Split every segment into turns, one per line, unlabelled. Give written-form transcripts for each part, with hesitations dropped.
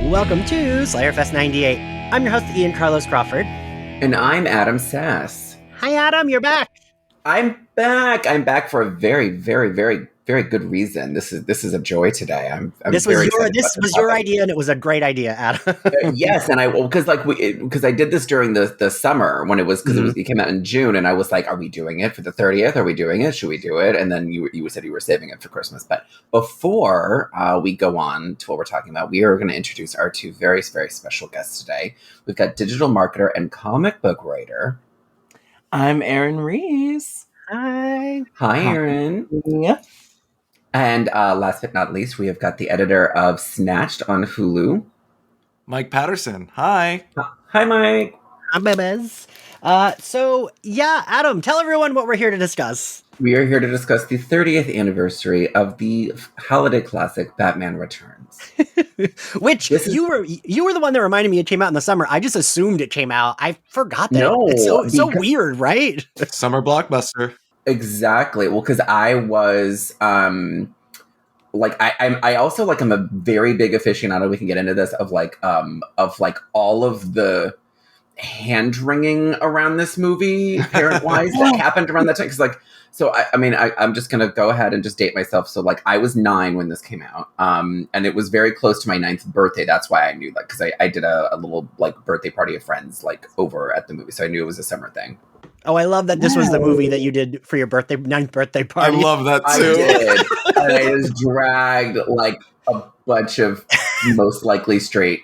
Welcome to Slayerfest 98. I'm your host, Ian Carlos Crawford.
And I'm Adam Sass.
Hi, Adam. You're back.
I'm back. I'm back for a very, very, very, very good reason. This is a joy today.
This was your idea, and it was a great idea, Adam.
Yes, and because I did this during the summer when it came out in June, and I was like, are we doing it for the 30th? Are we doing it? Should we do it? And then you said you were saving it for Christmas. But before we go on to what we're talking about, we are going to introduce our two very, very special guests today. We've got digital marketer and comic book writer.
I'm Aaron Reese.
Hi.
Hi, Aaron.
Yeah.
And last but not least, we have got the editor of Snatched on Hulu,
Mike Patterson. Hi.
Hi, Mike.
Hi, babies. Adam, tell everyone what we're here to discuss.
We are here to discuss the 30th anniversary of the holiday classic Batman Returns.
Which you were the one that reminded me it came out in the summer. I just assumed it came out. I forgot that.
No,
it's so weird, right?
Summer blockbuster.
Exactly. Well, because I was I'm a very big aficionado. We can get into this of all of the hand wringing around this movie, parent wise, that happened around that time. Because I'm just gonna go ahead and just date myself. So I was 9 when this came out, and it was very close to my 9th birthday. That's why I knew because I did a little birthday party of friends over at the movie, so I knew it was a summer thing.
Oh, I love that this was the movie that you did for your 9th birthday party.
I love that too.
I did. And I just dragged a bunch of most likely straight,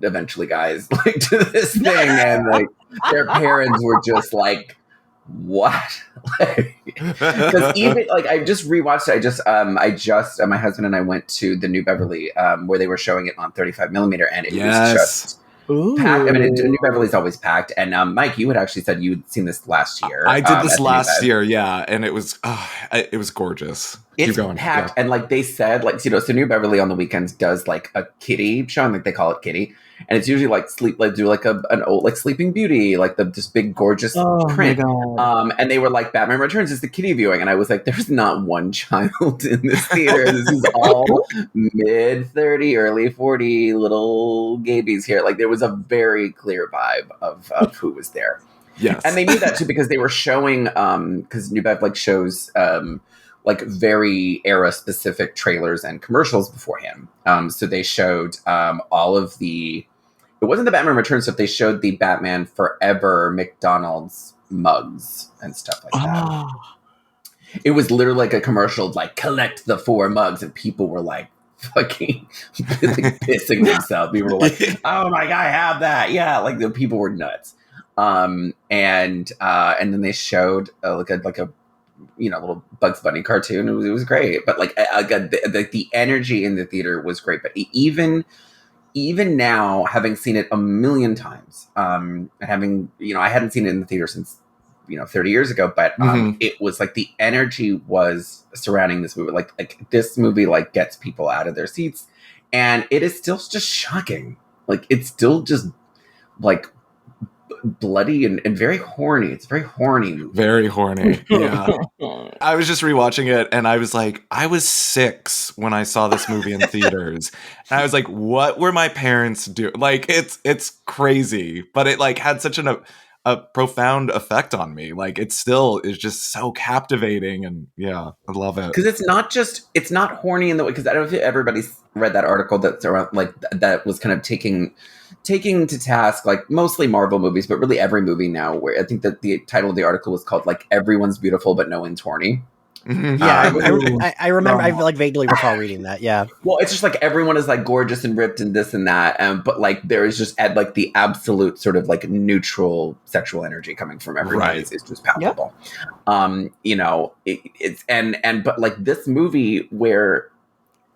eventually guys to this thing, and their parents were just like, what? Because even I just rewatched it. My husband and I went to the New Beverly where they were showing it on 35 millimeter, and it was just packed. I mean, New Beverly's always packed. And Mike, you had actually said you'd seen this last year.
I did this last year, yeah, and it was gorgeous.
It's
Keep going.
packed, and they said, so New Beverly on the weekends does a kiddie show, and they call it kiddie, and it's usually an old Sleeping Beauty, this big gorgeous print. And they were like, Batman Returns is the kiddie viewing, and I was like, there's not one child in this theater. This is all mid 30, early 40 little gabies here. There was a very clear vibe of who was there.
Yes,
and they knew that too because they were showing because New Bev shows very era specific trailers and commercials beforehand. So they showed all of it wasn't the Batman Returns stuff. They showed the Batman Forever McDonald's mugs and stuff like that. It was literally a commercial, collect the 4 mugs, and people were fucking pissing themselves. People were like, oh my God, I have that. Yeah. The people were nuts. And then they showed a little Bugs Bunny cartoon. It was great, but the energy in the theater was great. But even now, having seen it a million times, and having I hadn't seen it in the theater since 30 years ago, but it was the energy was surrounding this movie. This movie gets people out of their seats, and it is still just shocking. It's still just bloody and very horny. It's a very horny movie.
Very horny. Yeah. I was just rewatching it, and I was like, I was 6 when I saw this movie in theaters, and I was like, what were my parents doing? It's crazy, but it had such a profound effect on me. It still is just so captivating, and yeah, I love it.
Because it's not horny in the way, because I don't know if everybody's read that article that's around that was kind of taking to task mostly Marvel movies, but really every movie now, where I think that the title of the article was called everyone's beautiful but no one's horny.
Yeah, I remember. I vaguely recall reading that. Yeah.
Well, it's just everyone is gorgeous and ripped and this and that, but there is just the absolute sort of neutral sexual energy coming from everyone.
Right.
It's just palpable. But this movie where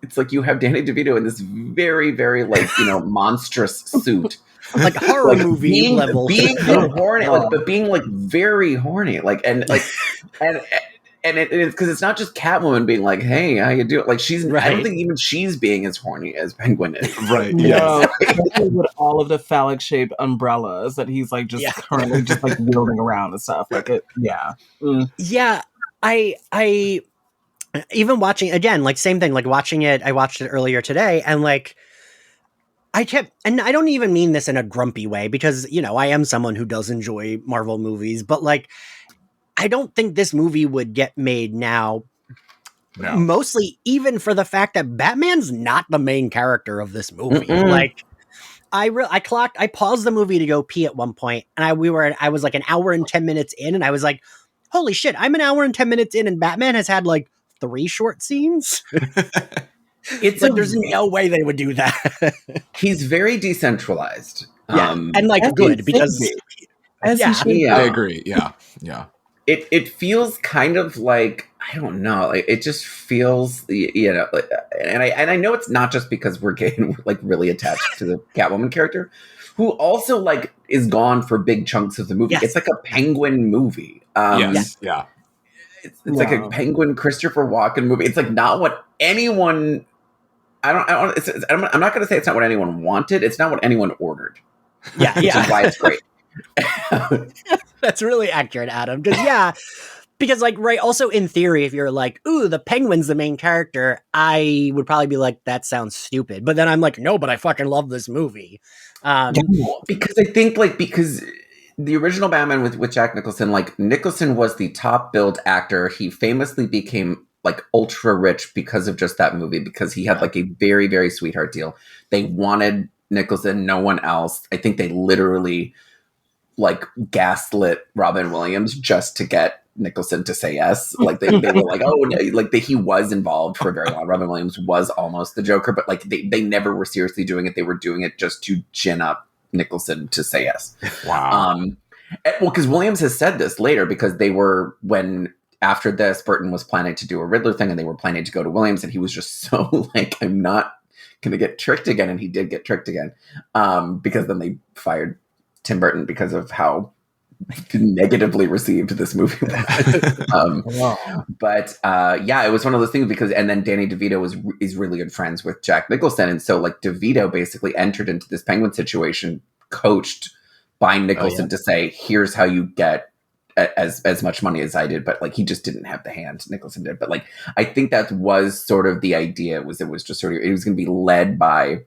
it's you have Danny DeVito in this very, very monstrous suit.
Horror movie level.
Being horny, but being very horny. And it's because it's not just Catwoman being hey, how you doing? She's right. I don't think even she's being as horny as Penguin is.
Right.
Yeah. With all of the phallic shaped umbrellas that he's currently just wielding around and stuff. Yeah. Mm.
Yeah. I even watching again, same thing, watching it, I watched it earlier today, and and I don't even mean this in a grumpy way because, I am someone who does enjoy Marvel movies, but like, I don't think this movie would get made now.
No.
Mostly even for the fact that Batman's not the main character of this movie. Like, I paused the movie to go pee at one point, and I was like an hour and 10 minutes in, and I was like, holy shit, I'm an hour and 10 minutes in, and Batman has had like 3 short scenes. It's like, there's no way they would do that.
He's very decentralized.
And like good because
I
agree. Yeah.
It feels kind of like, I don't know, like it just feels, and I know it's not just because we're getting like really attached to the Catwoman character, who also like is gone for big chunks of the movie. Yes. It's like a Penguin movie.
It's
like a Penguin Christopher Walken movie. It's like not what anyone. I'm not going to say it's not what anyone wanted. It's not what anyone ordered.
Yeah,
which is why it's great.
That's really accurate, Adam. Because like, right, also in theory, if you're like, ooh, the Penguin's the main character, I would probably be like, that sounds stupid. But then I'm like, no, but I fucking love this movie.
Because I think because the original Batman with Jack Nicholson, like Nicholson was the top billed actor. He famously became like ultra rich because of just that movie, because he had like a very, very sweetheart deal. They wanted Nicholson, no one else. I think they literally like gaslit Robin Williams just to get Nicholson to say yes. Like they were like, oh, no, like he was involved for a very long. Robin Williams was almost the Joker, but like they never were seriously doing it. They were doing it just to gin up Nicholson to say yes.
Wow.
Well, because Williams has said this later, because they were, when after this, Burton was planning to do a Riddler thing, and they were planning to go to Williams, and he was just so like, I'm not going to get tricked again, and he did get tricked again, because then they fired Tim Burton because of how negatively received this movie was. But it was one of those things, because, and then Danny DeVito is really good friends with Jack Nicholson, and so like DeVito basically entered into this Penguin situation, coached by Nicholson to say, here's how you get as much money as I did, but like he just didn't have the hand Nicholson did. But like I think that was sort of the idea, it was just sort of, it was going to be led by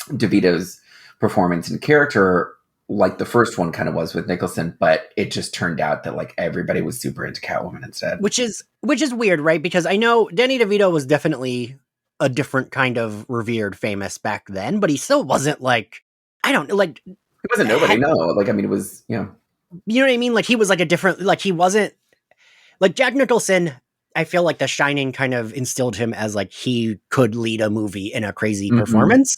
DeVito's performance and character, like the first one kind of was with Nicholson, but it just turned out that like everybody was super into Catwoman instead.
Which is weird, right? Because I know Danny DeVito was definitely a different kind of revered, famous back then, but he still wasn't like, I don't like.
It wasn't nobody, no. Like, I mean, it was,
you know what I mean? Like he was like a different, like he wasn't like Jack Nicholson. I feel like The Shining kind of instilled him as like he could lead a movie in a crazy performance.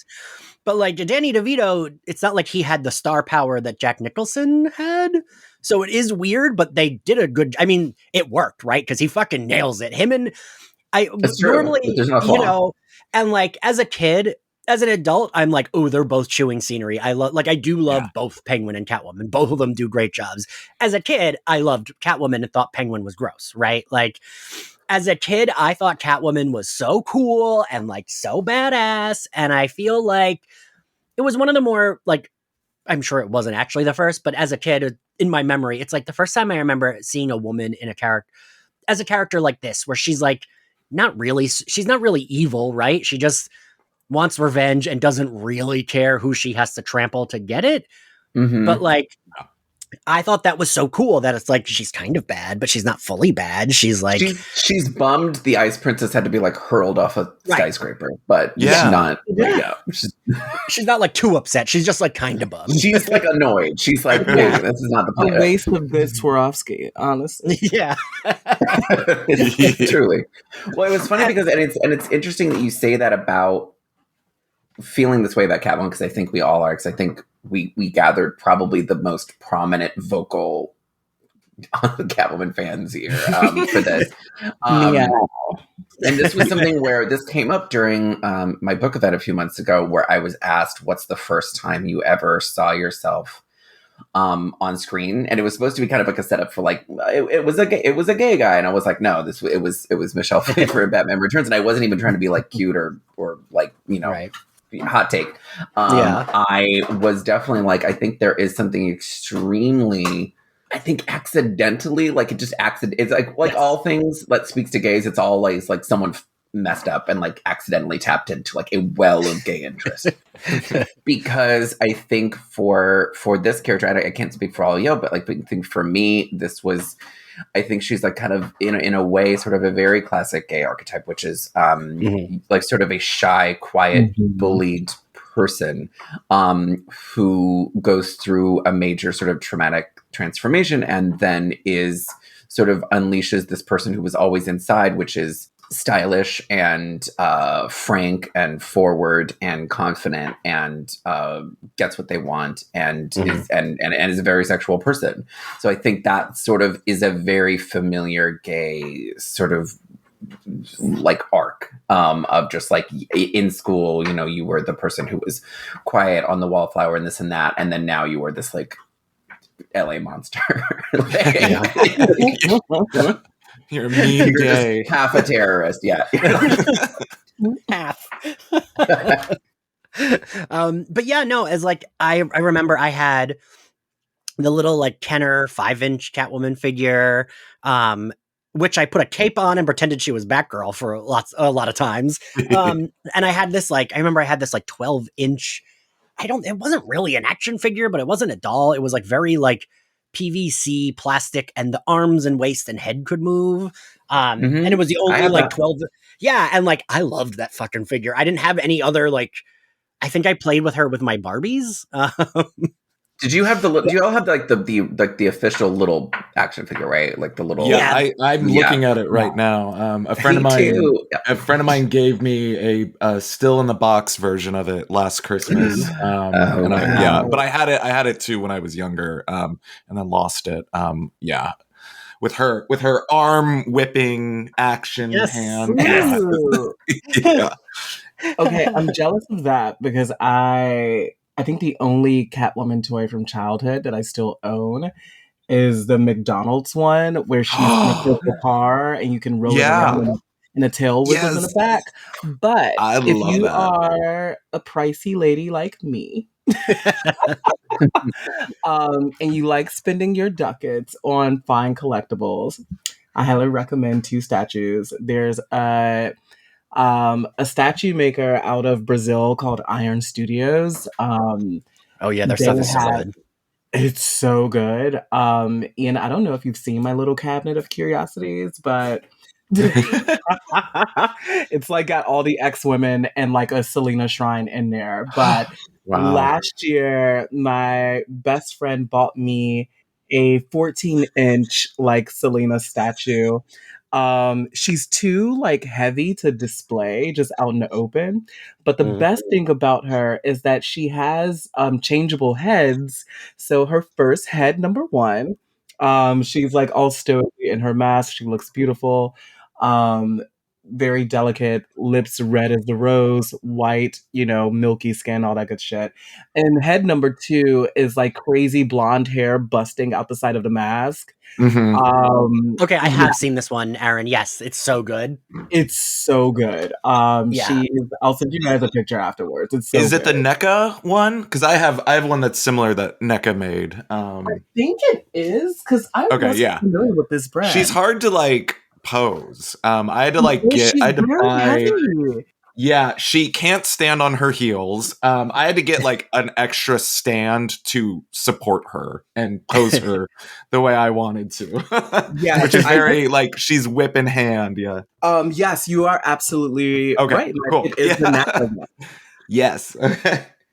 But like Danny DeVito, it's not like he had the star power that Jack Nicholson had. So it is weird, but they did a good, I mean, it worked, right? Because he fucking nails it. Him and I normally, and like as a kid, as an adult, I'm like, oh, they're both chewing scenery. I do love both Penguin and Catwoman. Both of them do great jobs. As a kid, I loved Catwoman and thought Penguin was gross, right? Like, as a kid, I thought Catwoman was so cool and like so badass. And I feel like it was one of the more like, I'm sure it wasn't actually the first, but as a kid, in my memory, it's like the first time I remember seeing a woman in as a character like this, where she's like, she's not really evil, right? She just wants revenge and doesn't really care who she has to trample to get it. But like, I thought that was so cool that it's like, she's kind of bad, but she's not fully bad. She's like,
she's bummed the Ice Princess had to be like hurled off a skyscraper, but she's not.
She's not like too upset. She's just like kind of bummed.
She's like annoyed. She's like, hey, this is not the plan.
A waste of this Swarovski, honestly.
Yeah.
Truly. Well, it was funny because, and it's interesting that you say that about feeling this way about Catwoman, because I think we all are, because I think we gathered probably the most prominent vocal Catwoman fans here for this. And this was something where this came up during my book event a few months ago, where I was asked, what's the first time you ever saw yourself on screen? And it was supposed to be kind of like a setup for like, it was a gay guy. And I was like, no, it was Michelle Pfeiffer in Batman Returns. And I wasn't even trying to be like cute or like, right. Hot take. I was definitely like, I think there is something extremely, I think accidentally, like it just it's like all things that speaks to gays. It's always like someone messed up and like accidentally tapped into like a well of gay interest. Because I think for this character, I can't speak for all of you, but like I think for me, this was, I think she's like kind of in a way sort of a very classic gay archetype, which is like sort of a shy, quiet, bullied person who goes through a major sort of traumatic transformation and then is sort of unleashes this person who was always inside, which is stylish and frank and forward and confident and gets what they want and is a very sexual person. So I think that sort of is a very familiar gay sort of like arc of just like in school, you know, you were the person who was quiet on the wallflower and this and that, and then now you were this like LA monster.
You're a mean gay.
Half a terrorist, yeah.
Half. But yeah, no, as like I remember I had the little like Kenner 5-inch Catwoman figure, which I put a cape on and pretended she was Batgirl for a lot of times. And I had this like, I remember I had this like 12-inch, it wasn't really an action figure, but it wasn't a doll. It was like very like PVC plastic, and the arms and waist and head could move. And it was the only like 12. Yeah. And like, I loved that fucking figure. I didn't have any other, like, I think I played with her with my Barbies.
Did you have do you all have like the official little action figure, right? Like the little.
Yeah, I'm looking at it right now. A friend of mine gave me a still in the box version of it last Christmas. But I had it too when I was younger, and then lost it. With her arm whipping action hand.
Yeah. Okay, I'm jealous of that because I think the only Catwoman toy from childhood that I still own is the McDonald's one where she's in a purple car and you can roll it around and the tail wiggles in the back. But if you are a pricey lady like me, and you like spending your ducats on fine collectibles, I highly recommend two statues. There's a statue maker out of Brazil called Iron Studios.
Their stuff is so good.
It's so good. Ian, I don't know if you've seen my little cabinet of curiosities, but it's like got all the ex-women and like a Selena shrine in there. But last year, my best friend bought me a 14-inch like Selena statue. She's too like heavy to display just out in the open, but the best thing about her is that she has changeable heads. So her first head, number one, she's like all stoic in her mask. She looks beautiful, very delicate, lips red as the rose, white, milky skin, all that good shit. And head number two is like crazy blonde hair busting out the side of the mask.
Okay, I have seen this one, Aaron. Yes, it's so good.
It's so good. I'll send you guys a picture afterwards. It's so
Is it
good.
the NECA one? Because I have one that's similar that NECA made.
I think it is because I wasn't familiar with this brand.
She's hard to like pose. I had to like buy.
Heavy.
Yeah, she can't stand on her heels. I had to get like an extra stand to support her and pose her the way I wanted to.
Yeah,
which is very like she's whip in hand. Yeah.
Yes, you are absolutely right. Like,
cool.
It is the natural one.
Yes.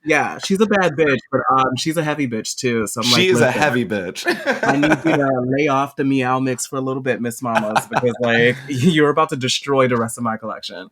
Yeah, she's a bad bitch, but she's a heavy bitch too. So I'm
she is a heavy bitch.
I need you to lay off the meow mix for a little bit, Miss Mamas, because like you're about to destroy the rest of my collection.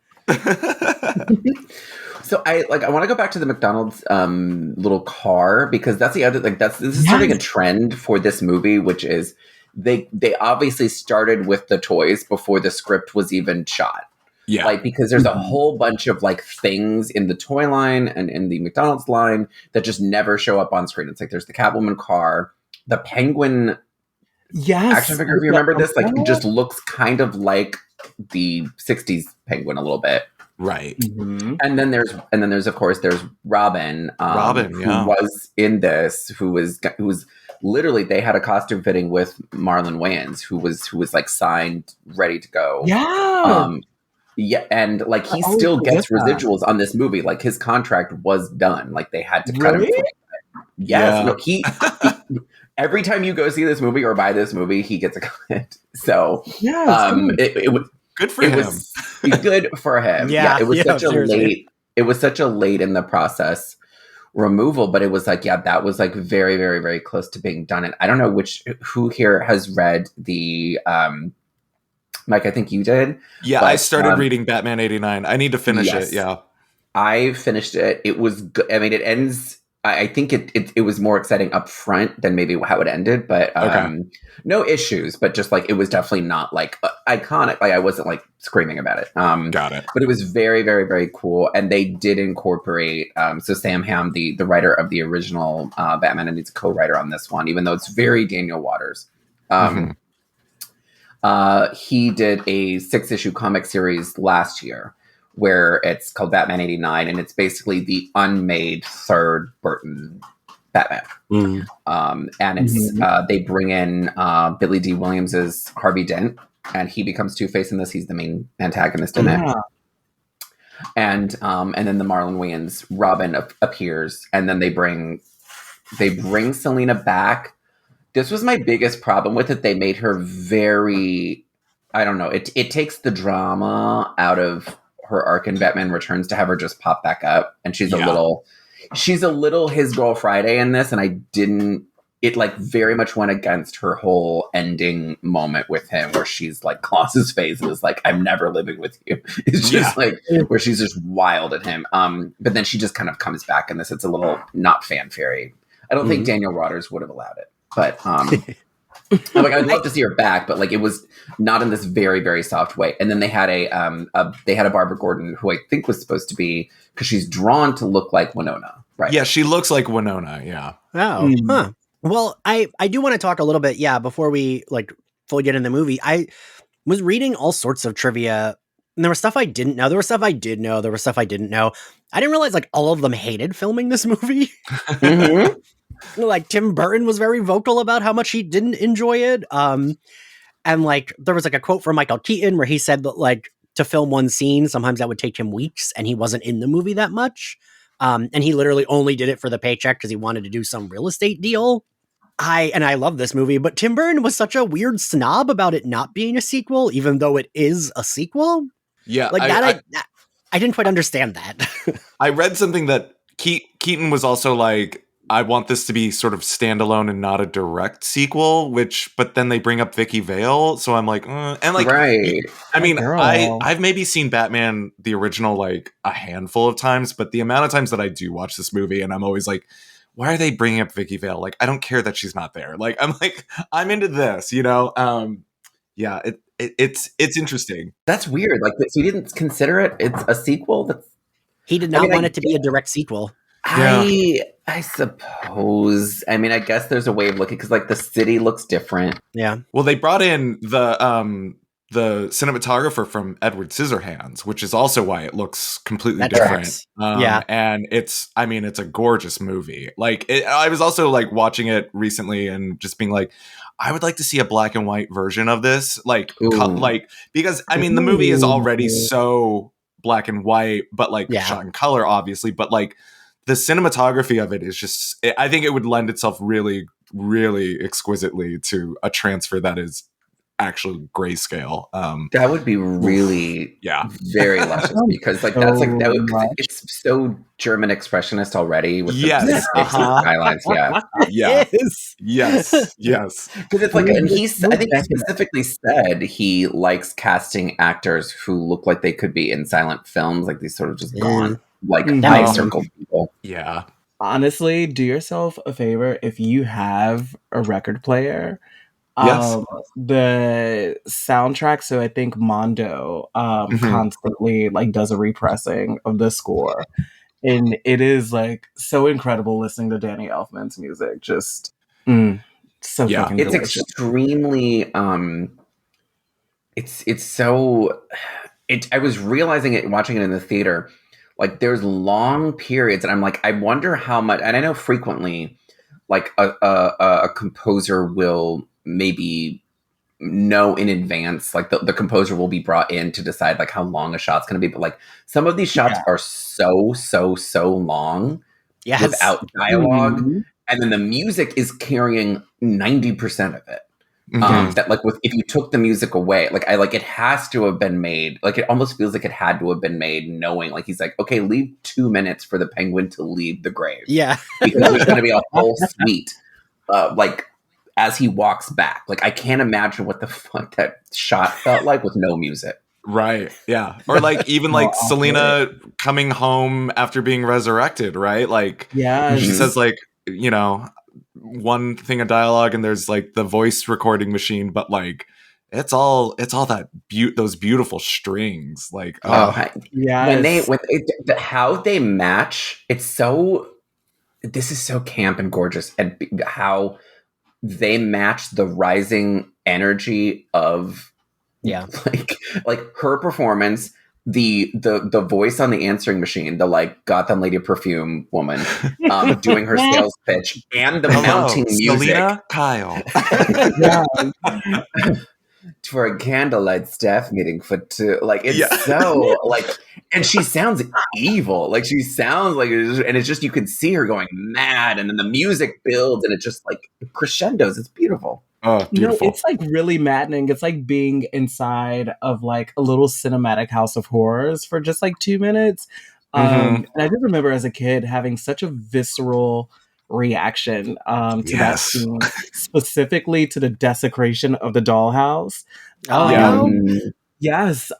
So I want to go back to the McDonald's little car because that's the other this is starting a trend for this movie, which is they obviously started with the toys before the script was even shot.
Yeah.
Like, because there's a whole bunch of like things in the toy line and in the McDonald's line that just never show up on screen. It's like there's the Catwoman car, the Penguin action figure. If you remember this, like it just looks kind of like the 60s Penguin a little bit.
Right.
Mm-hmm. And then there's of course there's Robin. Who was in this, who was literally, they had a costume fitting with Marlon Wayans, who was like signed, ready to go.
Yeah.
Yeah, and like he still gets residuals on this movie. Like his contract was done. Like they had to cut him. Yes, no, he every time you go see this movie or buy this movie, he gets a cut. So it was
good for him.
It was good for him.
Yeah,
it was such a
seriously.
late. It was such a late in the process removal, but it was like, that was like very, very, very close to being done. And I don't know who here has read the Mike, I think you did.
Yeah, but I started reading Batman 89. I need to finish it. Yeah,
I finished it. It was good. I mean, it ends. I think it was more exciting up front than maybe how it ended, but no issues. But just like it was definitely not like iconic. Like I wasn't like screaming about it.
Got it.
But it was very, very, very cool, and they did incorporate. So Sam Hamm, the writer of the original Batman, and he's a co-writer on this one, even though it's very Daniel Waters. He did a 6-issue comic series last year where it's called Batman 89, and it's basically the unmade third Burton Batman. And it's they bring in Billy D. Williams' Harvey Dent, and he becomes Two-Face in this. He's the main antagonist in it. And then the Marlon Wayans Robin appears, and then they bring Selena back. This was my biggest problem with it. They made her very, I don't know. It takes the drama out of her arc in Batman Returns to have her just pop back up, and she's a little His Girl Friday in this, and it like very much went against her whole ending moment with him where she's like claws his face and is like, I'm never living with you. It's just like where she's just wild at him. But then she just kind of comes back in this. It's a little not fanfare-y. I don't think Daniel Waters would have allowed it, but like I'd love to see her back, but like it was not in this very, very soft way. And then they had a Barbara Gordon who I think was supposed to be, because she's drawn to look like Winona, right?
Yeah, she looks like Winona. Yeah.
Oh, huh. Well, I do want to talk a little bit, before we like fully get in the movie. I was reading all sorts of trivia, and there was stuff I didn't know. There was stuff I did know. There was stuff I didn't know. I didn't realize like all of them hated filming this movie. Like Tim Burton was very vocal about how much he didn't enjoy it. And like there was like a quote from Michael Keaton where he said that like to film one scene, sometimes that would take him weeks, and he wasn't in the movie that much. And he literally only did it for the paycheck because he wanted to do some real estate deal. I love this movie, but Tim Burton was such a weird snob about it not being a sequel, even though it is a sequel.
Yeah.
Like I didn't quite understand that.
I read something that Keaton was also like, I want this to be sort of standalone and not a direct sequel, but then they bring up Vicky Vale. So I'm like, and like,
right.
I mean, I've maybe seen Batman, the original, like a handful of times, but the amount of times that I do watch this movie and I'm always like, why are they bringing up Vicky Vale? Like, I don't care that she's not there. Like, I'm into this, you know? Yeah, it's interesting.
That's weird. Like, so he didn't consider it. It's a sequel.
He did not want it to be a direct sequel.
I suppose. I mean, I guess there's a way of looking, because like the city looks different.
Yeah.
Well, they brought in the cinematographer from Edward Scissorhands, which is also why it looks completely different. And it's a gorgeous movie. Like I was also like watching it recently and just being like, I would like to see a black and white version of this. Because I mean, the movie is already so black and white, but like shot in color, obviously, but like the cinematography of it is just, I think it would lend itself really, really exquisitely to a transfer that is actual grayscale.
That would be really very luscious, because like that's like that would, it's so German expressionist already with the skylines.
Yes
because it's like, and I think he specifically said he likes casting actors who look like they could be in silent films, like these sort of just gone like high circle people.
Honestly, do yourself a favor, if you have a record player, the soundtrack, so I think Mondo constantly like does a repressing of the score, and it is like so incredible listening to Danny Elfman's music. Just so fucking
it's
delicious.
Extremely it's so I was realizing it watching it in the theater, like there's long periods and I'm like, I wonder how much, and I know frequently like a composer will maybe know in advance, like the composer will be brought in to decide like how long a shot's going to be. But like some of these shots are so long without dialogue.
Mm-hmm.
And then the music is carrying 90% of it. That like if you took the music away, like it has to have been made, like it almost feels like it had to have been made knowing, like he's like, okay, leave 2 minutes for the penguin to leave the grave.
Yeah.
Because there's going to be a whole suite, like as he walks back. Like I can't imagine what the fuck that shot felt like with no music.
Right. Yeah. Or like even like Selena coming home after being resurrected, right? Like she says like, you know, one thing of dialogue and there's like the voice recording machine, but like it's all that those beautiful strings. Like
how they match, it's so, this is so camp and gorgeous, and how they match the rising energy of like her performance, the voice on the answering machine, the like Gotham Lady Perfume woman doing her sales pitch, and the mounting music.
Selena Kyle.
For a candlelight staff meeting for two. Like it's so like, and she sounds evil. Like she sounds like, and it's just, you can see her going mad, and then the music builds and it just like crescendos. It's beautiful.
Oh, beautiful.
You know, it's like really maddening. It's like being inside of like a little cinematic house of horrors for just like 2 minutes. And I just remember as a kid having such a visceral reaction to that scene, specifically to the desecration of the dollhouse. Yes.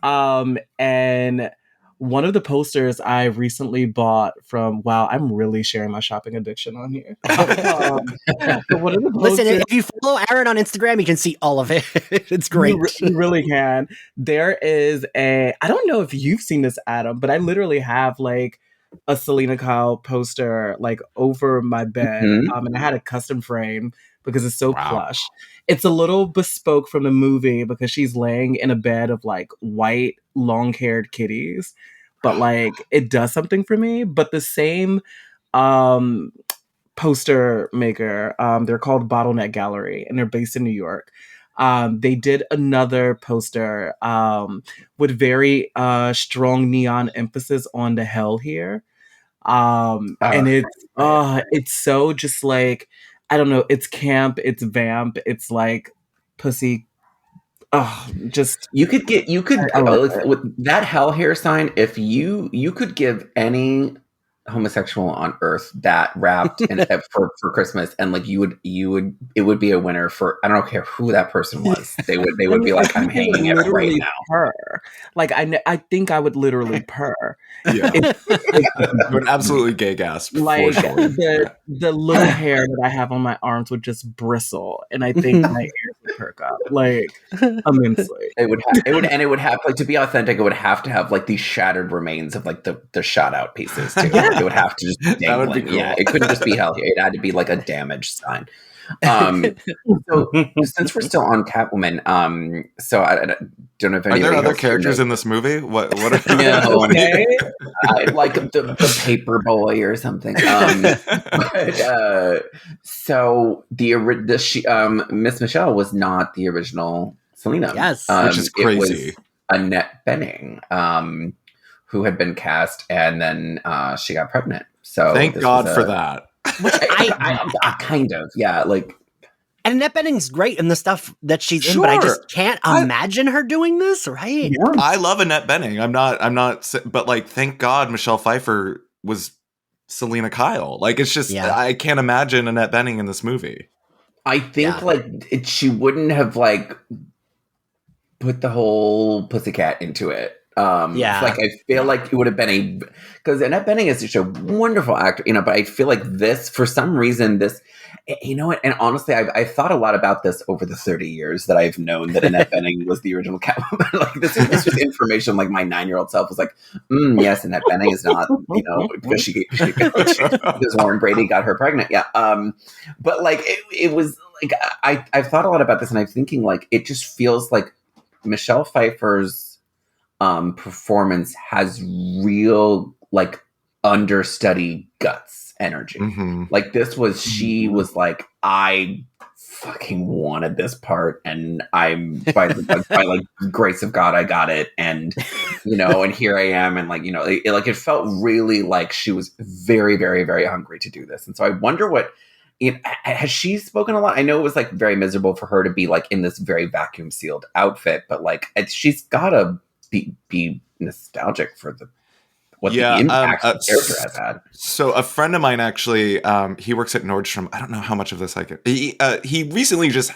And one of the posters I recently bought from, wow, I'm really sharing my shopping addiction on here. One of the posters,
listen, if you follow Aaron on Instagram, you can see all of it. It's great.
You really can. There is I don't know if you've seen this, Adam, but I literally have like a Selena Kyle poster like over my bed. And I had a custom frame because it's so plush. It's a little bespoke from the movie because she's laying in a bed of like white, long-haired kitties. But like it does something for me. But the same poster maker, they're called Bottleneck Gallery, and they're based in New York. They did another poster with very strong neon emphasis on the hell here. And it's so just like, I don't know, it's camp, it's vamp, it's like pussy. Just
with that hell hair sign, if you could give any homosexual on earth that wrapped in for Christmas, and like it would be a winner for, I don't care who that person was. They would be like, I'm hanging it right now.
Purr. Like I think I would literally purr.
Yeah. It would absolutely gay gasp.
Like
for sure.
the little hair that I have on my arms would just bristle, and I think my ears would perk up like immensely.
It would have like, to be authentic, it would have to have like these shattered remains of like the shot out pieces too. It would have to just be dangling. That would be cool. Yeah, it couldn't just be hell here. It had to be like a damaged sign. So since we're still on Catwoman, so I don't know if
are there other characters in this movie? What are
like the paper boy or something? So Miss Michelle was not the original Selena.
Yes,
which is crazy.
It was Annette Bening, who had been cast, and then she got pregnant. So
thank God for that.
Which
I kind of, yeah, like.
And Annette Bening's great in the stuff that she's in, but I just can't imagine her doing this, right?
Yeah. I love Annette Bening. I'm not, but like, thank God Michelle Pfeiffer was Selena Kyle. Like, it's just, I can't imagine Annette Bening in this movie.
I think she wouldn't have like put the whole pussycat into it. Like I feel like it would have been because Annette Bening is such a wonderful actor, but I feel like this, for some reason, what, and honestly, I thought a lot about this over the 30 years that I've known that Annette Bening was the original Catwoman. Like this was information like my 9-year-old self was like, yes, Annette Bening is not, because because Warren Brady got her pregnant. Yeah. But like it was like, I've thought a lot about this, and I'm thinking like, it just feels like Michelle Pfeiffer's performance has real like understudy guts energy. Like this was, she was like, I fucking wanted this part, and I'm by like grace of God I got it, and and here I am, and it felt really like she was very, very, very hungry to do this. And so I wonder what has she spoken a lot? I know it was like very miserable for her to be like in this very vacuum sealed outfit, but like she's gotta be nostalgic for the impact the character has had.
So a friend of mine actually, he works at Nordstrom. I don't know how much of this I can. He recently just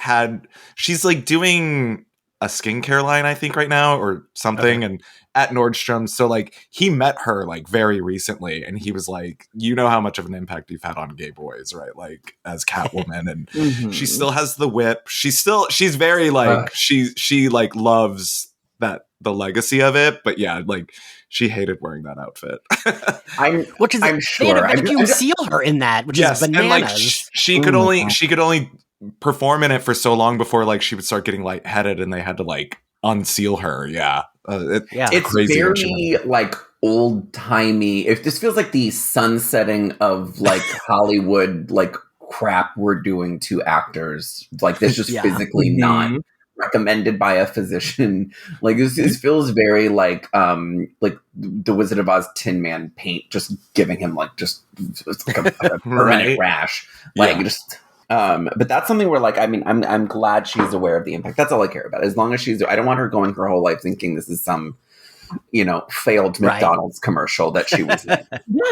she's like doing a skincare line, I think, right now or something, and at Nordstrom. So like he met her like very recently, and he was like, you know how much of an impact you've had on gay boys, right? Like as Catwoman, and she still has the whip. She's very like she like loves the legacy of it, but yeah, like she hated wearing that outfit.
I'm sure. They had a vacuum seal her in that, which is bananas. And like
she could only perform in it for so long before like she would start getting lightheaded, and they had to like unseal her. It's
crazy. Very like old timey. If this feels like the sunsetting of like Hollywood like crap we're doing to actors, like this just physically not recommended by a physician. Like this feels very like the Wizard of Oz Tin Man paint, just giving him like just like a permanent rash. But that's something where like I'm glad she's aware of the impact. That's all I care about. As long as I don't want her going her whole life thinking this is some failed McDonald's commercial that she was in.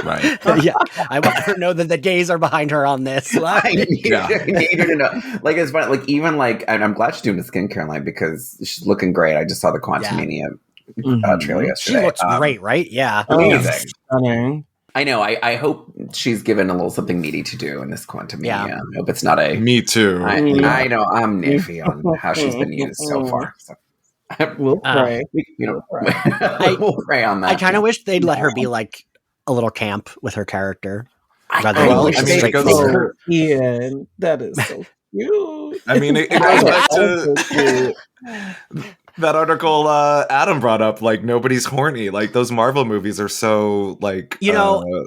Right.
I want her to know that the gays are behind her on this. Like,
I need her to know. Like, it's funny. Like, even like, and I'm glad she's doing a skincare line because she's looking great. I just saw the Quantumania trailer yesterday.
She looks great, right? Yeah.
Amazing. Stunning. I know. I hope she's given a little something meaty to do in this Quantumania. Yeah. I hope it's not a...
Me too.
I know. I'm iffy on how she's been used so far. So.
We'll pray.
We'll pray on that.
I kind of wish they'd let her be like a little camp with her character.
Ian, that is so cute.
I mean, it goes back to that article Adam brought up. Like nobody's horny. Like those Marvel movies are so like.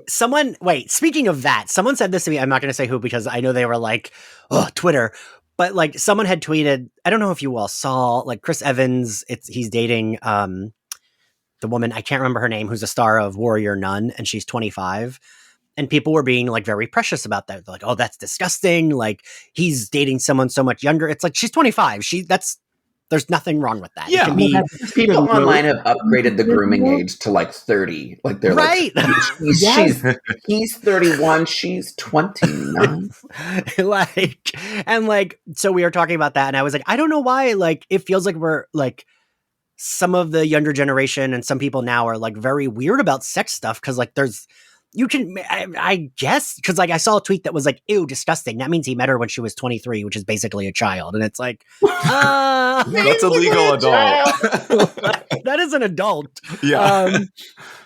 Speaking of that, someone said this to me. I'm not going to say who because I know they were like, Twitter. But like someone had tweeted, I don't know if you all saw, like Chris Evans, he's dating the woman, I can't remember her name, who's a star of Warrior Nun, and she's 25. And people were being like very precious about that. They're like, oh, that's disgusting. Like he's dating someone so much younger. It's like she's 25. There's nothing wrong with that.
Yeah, people online have upgraded the grooming age to like 30. Like they're
right.
Like, he's 31, she's 29.
So we were talking about that, and I was like, I don't know why. Like, it feels like we're like some of the younger generation and some people now are like very weird about sex stuff because like I guess, because like I saw a tweet that was like, ew, disgusting. That means he met her when she was 23, which is basically a child. And it's like,
that's a legal adult.
That is an adult.
Yeah.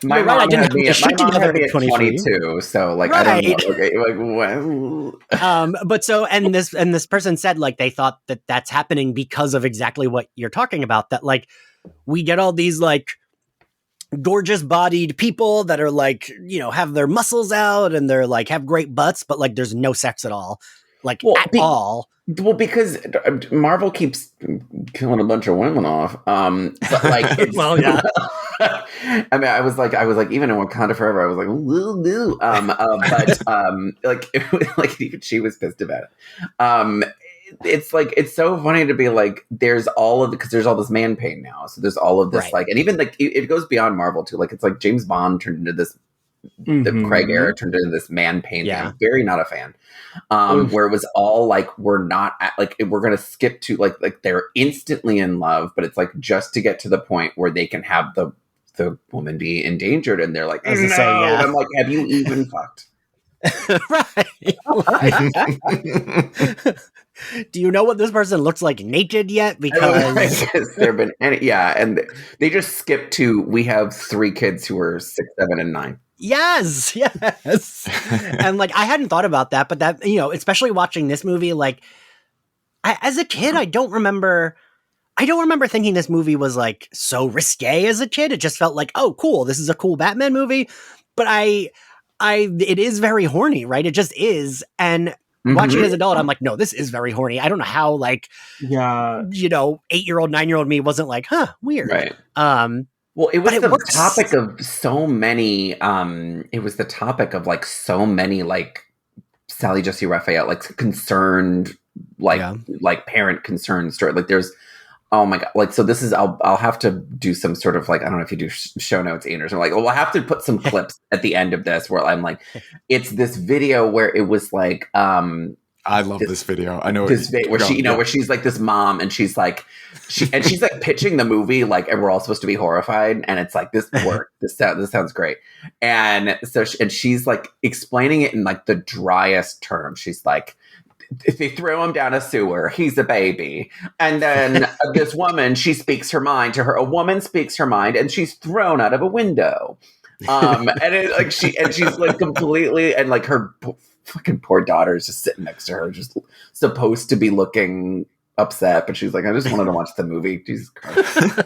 My mom had me at 22, so like, right. I don't know. Okay,
but so, and this person said like they thought that that's happening because of exactly what you're talking about, that like we get all these like gorgeous bodied people that are like, have their muscles out and they're like have great butts, but like there's no sex at all, all.
Well, because Marvel keeps killing a bunch of women off. But like,
well, yeah.
I mean, I was like, even in Wakanda Forever, I was like, woo. But even she was pissed about it. It's like, it's so funny to be like, because there's all this man pain now. So there's all of this, like, and even like, it goes beyond Marvel too. Like, it's like James Bond turned into this, the Craig era turned into this man pain thing. I'm very not a fan. Where it was all like, we're not we're going to skip to like they're instantly in love, but it's like just to get to the point where they can have the woman be endangered. And they're like, no. I'm like, have you even fucked?
Right. Do you know what this person looks like naked yet? Because
there have been and they just skipped to, we have 3 kids who are 6, 7, and 9.
Yes. And like, I hadn't thought about that, but that, especially watching this movie, like as a kid, I don't remember thinking this movie was like so risque as a kid. It just felt like, oh, cool. This is a cool Batman movie. But I it is very horny, right? It just is. And watching it as an adult, I'm like, no, this is very horny. I don't know how, like, 8-year-old, 9-year-old me wasn't like, huh, weird.
Right. Well, it was the topic of so many. It was the topic of like so many like Sally Jesse Raphael, like concerned, like parent concerned story. Like there's, oh my god, like so this is I'll have to do some sort of like, I don't know if you do show notes, Ian, or something. Like, well, I'll have to put some clips at the end of this where I'm like, it's this video where it was like,
I love this video. I know
this where she, where she's like this mom, and she's like, she's like pitching the movie like, and we're all supposed to be horrified, and it's like this sounds great, and so she's like explaining it in like the driest terms. She's like, if they throw him down a sewer, he's a baby, and then this woman, she speaks her mind to her. A woman speaks her mind, and she's thrown out of a window, and it, like she's like completely, and like her fucking poor daughter is just sitting next to her, just supposed to be looking upset, but she's like, I just wanted to watch the movie. Jesus Christ.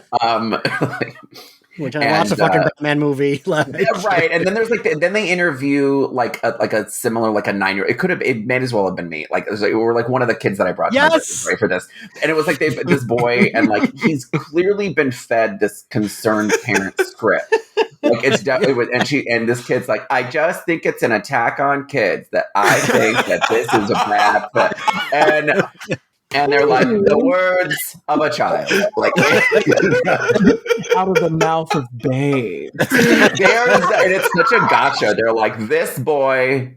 Which I watched a fucking Batman movie.
Yeah, right. And then there's like, then they interview like a similar, like a 9-year-old. It may as well have been me. Like, it was like, we're like one of the kids that I brought right for this. And it was like, this boy, and like, he's clearly been fed this concerned parent script. Like it's definitely, and this kid's like, I just think it's an attack on kids, that I think that this is a bad thing. And they're like, the words of a child, like
out of the mouth of babe.
And it's such a gotcha. They're like, this boy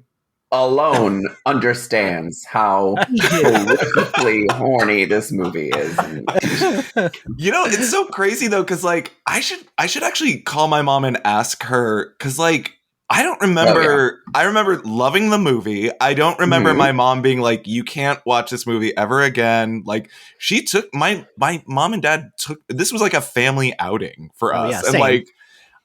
alone understands how horrifically horny this movie is.
It's so crazy though, because like I should actually call my mom and ask her, because like I don't remember. I remember loving the movie. I don't remember my mom being like, you can't watch this movie ever again. Like, she took my mom and dad took, this was like a family outing for us.
Yeah,
and like,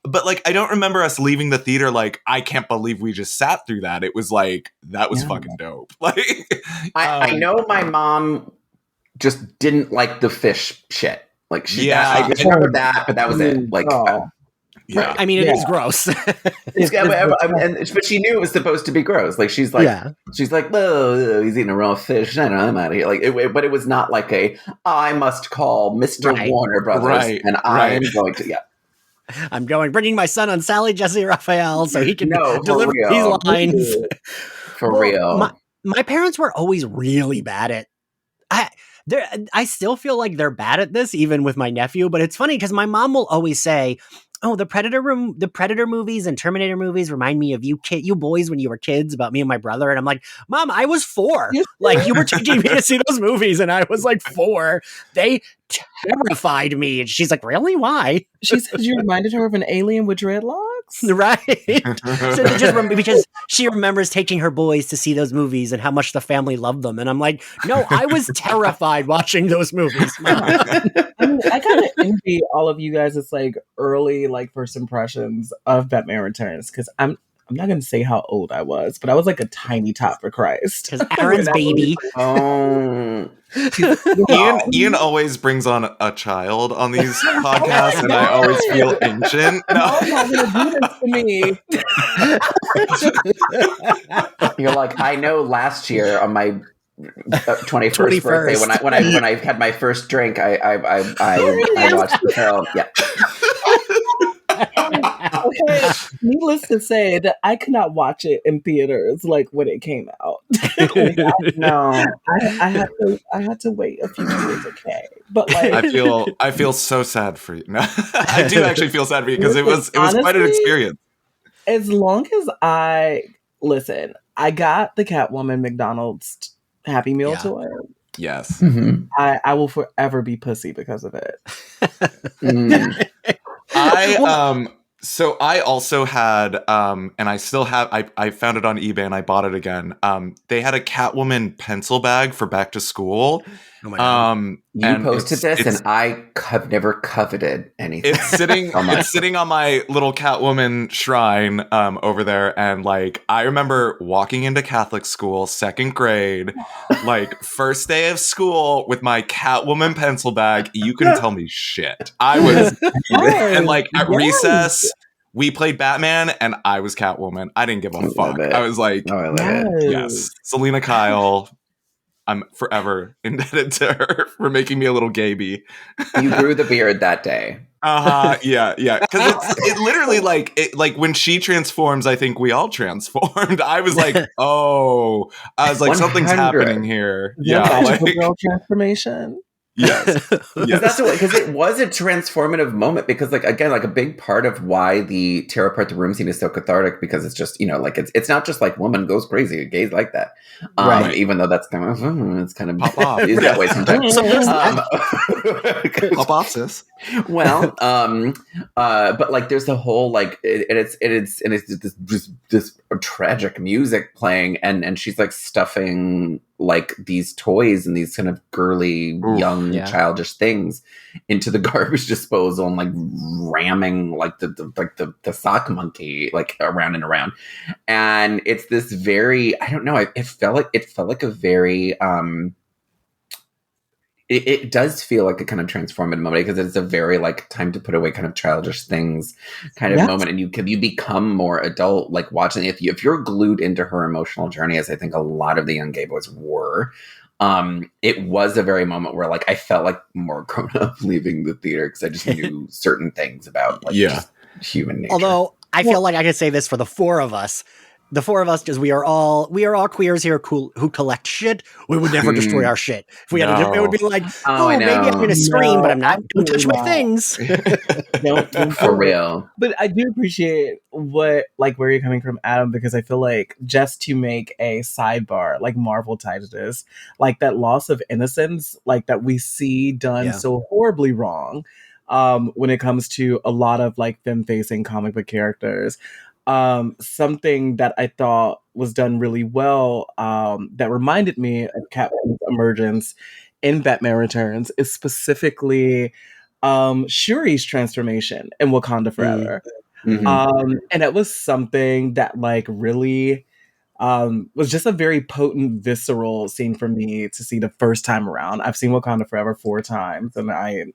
but like, I don't remember us leaving the theater like, I can't believe we just sat through that. It was like, that was fucking dope. Like,
I know my mom just didn't like the fish shit. Like, I just remember that, but that was it. Like,
yeah, I mean, it is gross.
But she knew it was supposed to be gross. Like she's like, oh, he's eating a raw fish. I don't know, I'm out of here. Like, but it was not like I must call Mr. Warner Brothers, and I'm going to,
I'm bringing my son on Sally Jesse Raphael so he can deliver these lines.
For real.
My parents were always really bad at. I still feel like they're bad at this, even with my nephew. But it's funny because my mom will always say, oh, the Predator movies and Terminator movies remind me of you boys when you were kids, about me and my brother. And I'm like, Mom, I was 4. Like, you were taking me to see those movies, and I was like 4. They terrified me. And she's like, really? Why?
She said you reminded her of an alien with dreadlocks?
Right. So because she remembers taking her boys to see those movies and how much the family loved them. And I'm like, no, I was terrified watching those movies.
I kind of envy all of you guys. It's like early, like first impressions of Batman Returns, because I'm not going to say how old I was, but I was like a tiny tot for Christ.
Because Aaron's baby.
Ian always brings on a child on these podcasts, and I always feel ancient. No,
not going to do this to me.
You're like, I know last year on my 21st birthday, when I had my first drink, I watched the film. Yeah.
Okay, needless to say that I could not watch it in theaters like when it came out. I had to wait a few years. Okay, but like
I feel so sad for you. No, I do actually feel sad for you because it was honestly, quite an experience.
As long as I got the Catwoman McDonald's Happy Meal toy.
Yes,
I will forever be pussy because of it.
So I also had, and I still have, I found it on eBay and I bought it again. They had a Catwoman pencil bag for back to school.
Oh my God.
You posted this and I have never coveted anything.
It's sitting on my little Catwoman shrine over there. And like, I remember walking into Catholic school, 2nd grade, like first day of school with my Catwoman pencil bag. You couldn't tell me shit. I was, and like at recess, we played Batman and I was Catwoman. I didn't give a fuck. I was like,
I love it.
Yes, Selena Kyle. I'm forever indebted to her for making me a little gaby.
You grew the beard that day.
Yeah. Because it literally like when she transforms, I think we all transformed. I was like, oh, I was like,
100.
something's happening here.
Magical girl transformation.
Yes.
Because it was a transformative moment, because like, again, like a big part of why the tear apart the room scene is so cathartic, because it's just, like it's not just like woman goes crazy, gays like that. Right. Even though that's kind of it's kind of
pop off
is that way sometimes.
Pop off, sis.
Well, but like there's the whole like it's this tragic music playing, and she's like stuffing like these toys and these kind of girly, young, childish things into the garbage disposal, and like ramming like the sock monkey like around and around. And it's this very, I don't know, it felt like a very it does feel like a kind of transformative moment, because it's a very like time to put away kind of childish things kind of moment, and you become more adult like watching. If you're glued into her emotional journey, as I think a lot of the young gay boys were, it was a very moment where like I felt like more grown up leaving the theater, because I just knew certain things about like just human nature.
Although I feel like I could say this for the four of us. The four of us, because we are all queers here who collect shit. We would never destroy our shit. If we had it would be like, maybe I'm going to scream, but I'm not. Don't touch my things.
For real.
But I do appreciate where you're coming from, Adam, because I feel like, just to make a sidebar, like Marvel tied to this, like that loss of innocence, like that we see done so horribly wrong, when it comes to a lot of like them facing comic book characters. Something that I thought was done really well, that reminded me of Catwoman's emergence in Batman Returns, is specifically Shuri's transformation in Wakanda Forever. And it was something that like really was just a very potent, visceral scene for me to see the first time around. I've seen Wakanda Forever 4 times, and I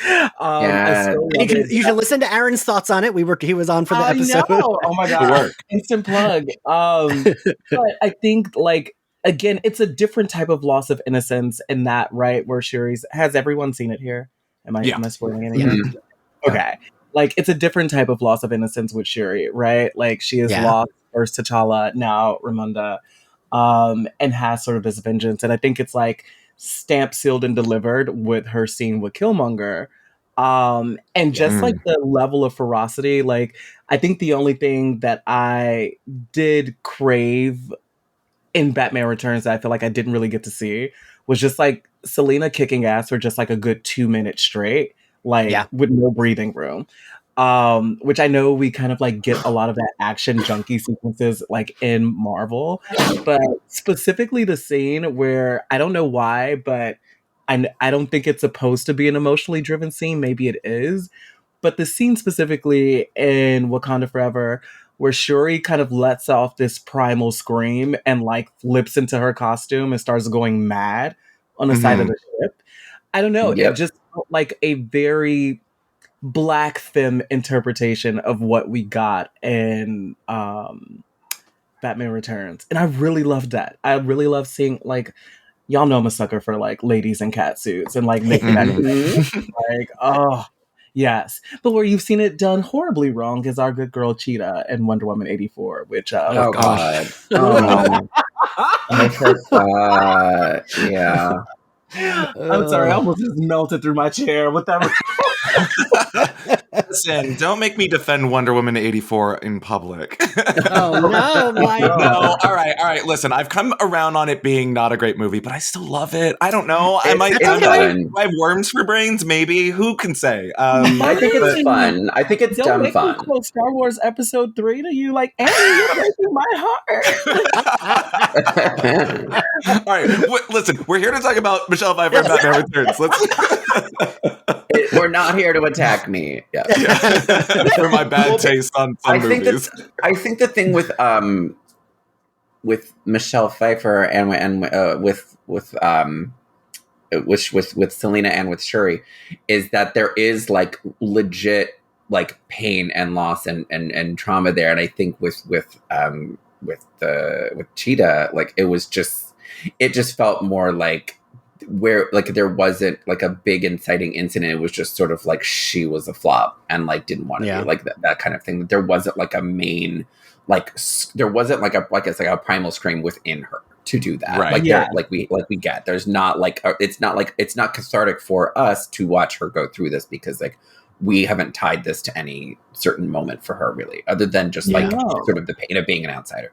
you should listen to Aaron's thoughts on it. He was on for the episode.
Oh my god, instant plug. But I think like, again, it's a different type of loss of innocence in that, right, where Shuri's, has everyone seen it here? Am I spoiling anything? Okay, like it's a different type of loss of innocence with Shuri, right? Like she has lost first T'Challa, now Ramonda, and has sort of this vengeance, and I think it's like stamped, sealed, and delivered with her scene with Killmonger. And just like the level of ferocity, like I think the only thing that I did crave in Batman Returns that I feel like I didn't really get to see was just like Selena kicking ass for just like a good 2 minutes straight, like with no breathing room. Which I know we kind of like get a lot of that action junkie sequences like in Marvel, but specifically the scene where, I don't know why, but I don't think it's supposed to be an emotionally driven scene. Maybe it is, but the scene specifically in Wakanda Forever where Shuri kind of lets off this primal scream and like flips into her costume and starts going mad on the side of the ship. I don't know. It just felt like a very Black femme interpretation of what we got in Batman Returns, and I really loved that. I really love seeing, like, y'all know I'm a sucker for like ladies in cat suits and like making that like, oh yes. But where you've seen it done horribly wrong is our good girl Cheetah in Wonder Woman 84, which
oh god, yeah.
I'm sorry, I almost just melted through my chair with that.
Listen, don't make me defend Wonder Woman 84 in public.
Oh no, Mike.
No, all right. Listen, I've come around on it being not a great movie, but I still love it. I don't know. I have worms for brains, maybe. Who can say?
I think it's fun. I think it's dumb fun.
Don't make Star Wars Episode 3 to you, like, Annie, you're breaking my heart.
All right, listen, we're here to talk about Michelle Pfeiffer and Batman Returns.
We're not here to attack me. Yeah.
For my bad taste on some movies.
I think the thing with Michelle Pfeiffer and with Selena and with Shuri is that there is like legit like pain and loss and trauma there. And I think with Cheetah, like it just felt more like where like there wasn't like a big inciting incident. It was just sort of like she was a flop and like didn't want to be like that kind of thing. There wasn't like a main there wasn't like it's like a primal scream within her to do that.
Right.
Like we get there's not like it's not cathartic for us to watch her go through this because like we haven't tied this to any certain moment for her really, other than just like sort of the pain of being an outsider.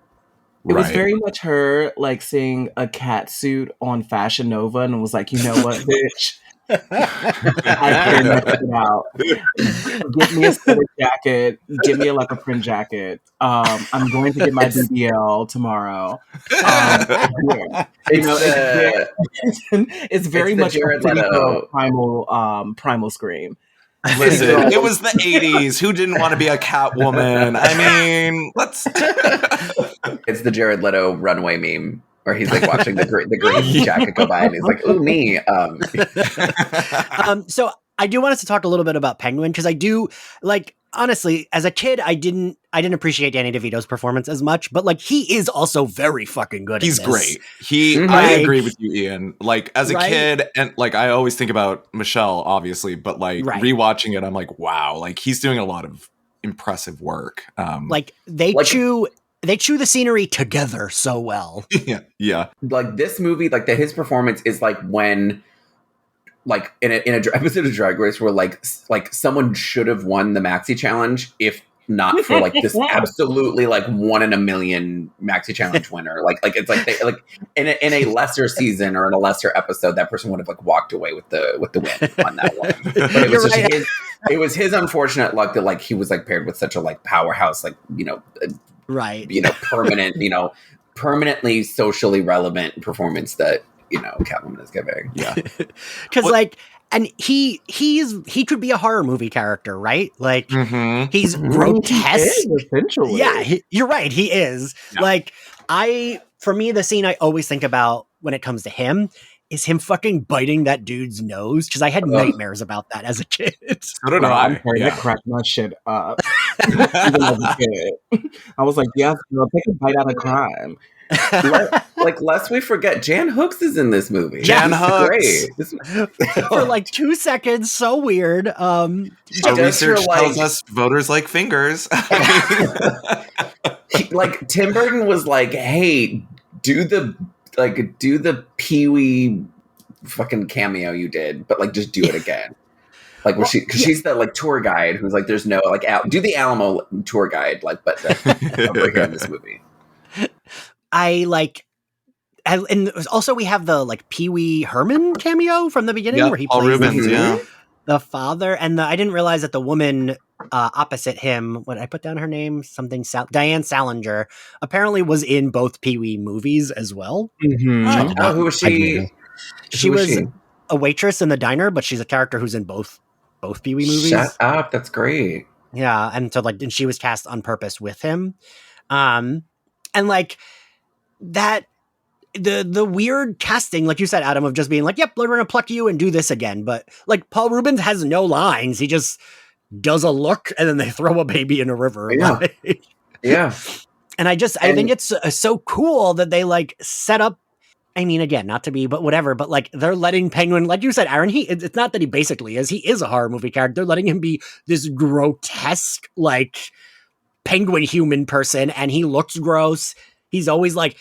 It was very much her like seeing a cat suit on Fashion Nova and was like, you know what, bitch? I can check it out. Get me a sweater jacket. Get me a leopard print jacket. I'm going to get my BBL tomorrow. It's very much a primal scream.
Listen, it was the 80s. Who didn't want to be a Catwoman? I mean, let's...
It's the Jared Leto runway meme where he's like watching the green jacket go by and he's like, ooh, me.
So I do want us to talk a little bit about Penguin because I do like, honestly, as a kid, I didn't appreciate Danny DeVito's performance as much, but like he is also very fucking good.
He's
at this.
great. I agree with you, Ian. Like as a kid, and like I always think about Michelle, obviously, but like rewatching it, I'm like, wow, like he's doing a lot of impressive work.
Like they chew the scenery together so well.
Yeah.
Like this movie, like his performance is like when. Like in a episode of Drag Race where like someone should have won the Maxi Challenge if not for like this absolutely like 1 in a million Maxi Challenge winner. Like it's like they, like in a lesser season or in a lesser episode, that person would have like walked away with the win on that one. But it was just it was his unfortunate luck that like he was like paired with such a like powerhouse, like permanently socially relevant performance that. Catwoman is giving.
Yeah. Because like, and he could be a horror movie character, right? Like he's grotesque.
Essentially.
Yeah, you're right. He is. Yeah. Like for me, the scene I always think about when it comes to him is him fucking biting that dude's nose. Because I had nightmares about that as a kid.
I don't know.
That cracked my shit up. Even as a kid. I was like, yeah, take a bite out of crime.
Like lest we forget, Jan Hooks is in this movie.
Jan Hooks
for like 2 seconds, so weird.
Our research tells us voters like fingers.
Like Tim Burton was like, "Hey, do the Pee-wee fucking cameo you did, but like just do it again." Like she's the like tour guide who's like, "There's no like do the Alamo tour guide like, but over here in this movie."
And also we have the like Pee Wee Herman cameo from the beginning where he
Paul
plays
Rubens,
the father, and I didn't realize that the woman opposite him, what I put down her name, Diane Salinger, apparently was in both Pee Wee movies as well.
Who was she?
She was a waitress in the diner, but she's a character who's in both Pee Wee movies.
Shut up, that's great.
Yeah, and so and she was cast on purpose with him, and like. That the weird casting, like you said, Adam, of just being like, yep, we're gonna pluck you and do this again. But like Paul Rubens has no lines. He just does a look and then they throw a baby in a river.
Yeah. Yeah.
And I think it's so cool that they like set up, I mean, again, not to be, but whatever, but like they're letting Penguin, like you said, Aaron, it's not that he basically is, he is a horror movie character. They're letting him be this grotesque, like penguin human person. And he looks gross. He's always like,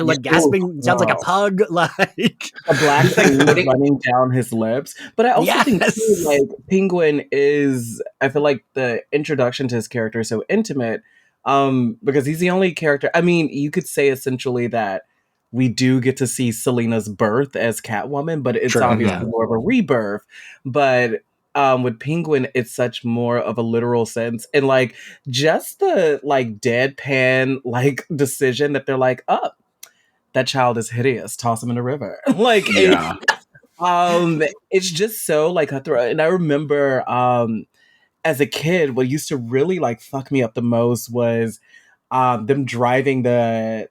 like gasping, sounds like a pug, like
a black thing running down his lips. But I also think too, like Penguin is, I feel like the introduction to his character is so intimate, because he's the only character. I mean, you could say essentially that we do get to see Selina's birth as Catwoman, but it's obviously more of a rebirth. But with Penguin, it's such more of a literal sense, and like just the like deadpan like decision that they're like, oh, that child is hideous, toss him in the river. Like, it's just so like cutthroat. And I remember as a kid, what used to really like fuck me up the most was them driving but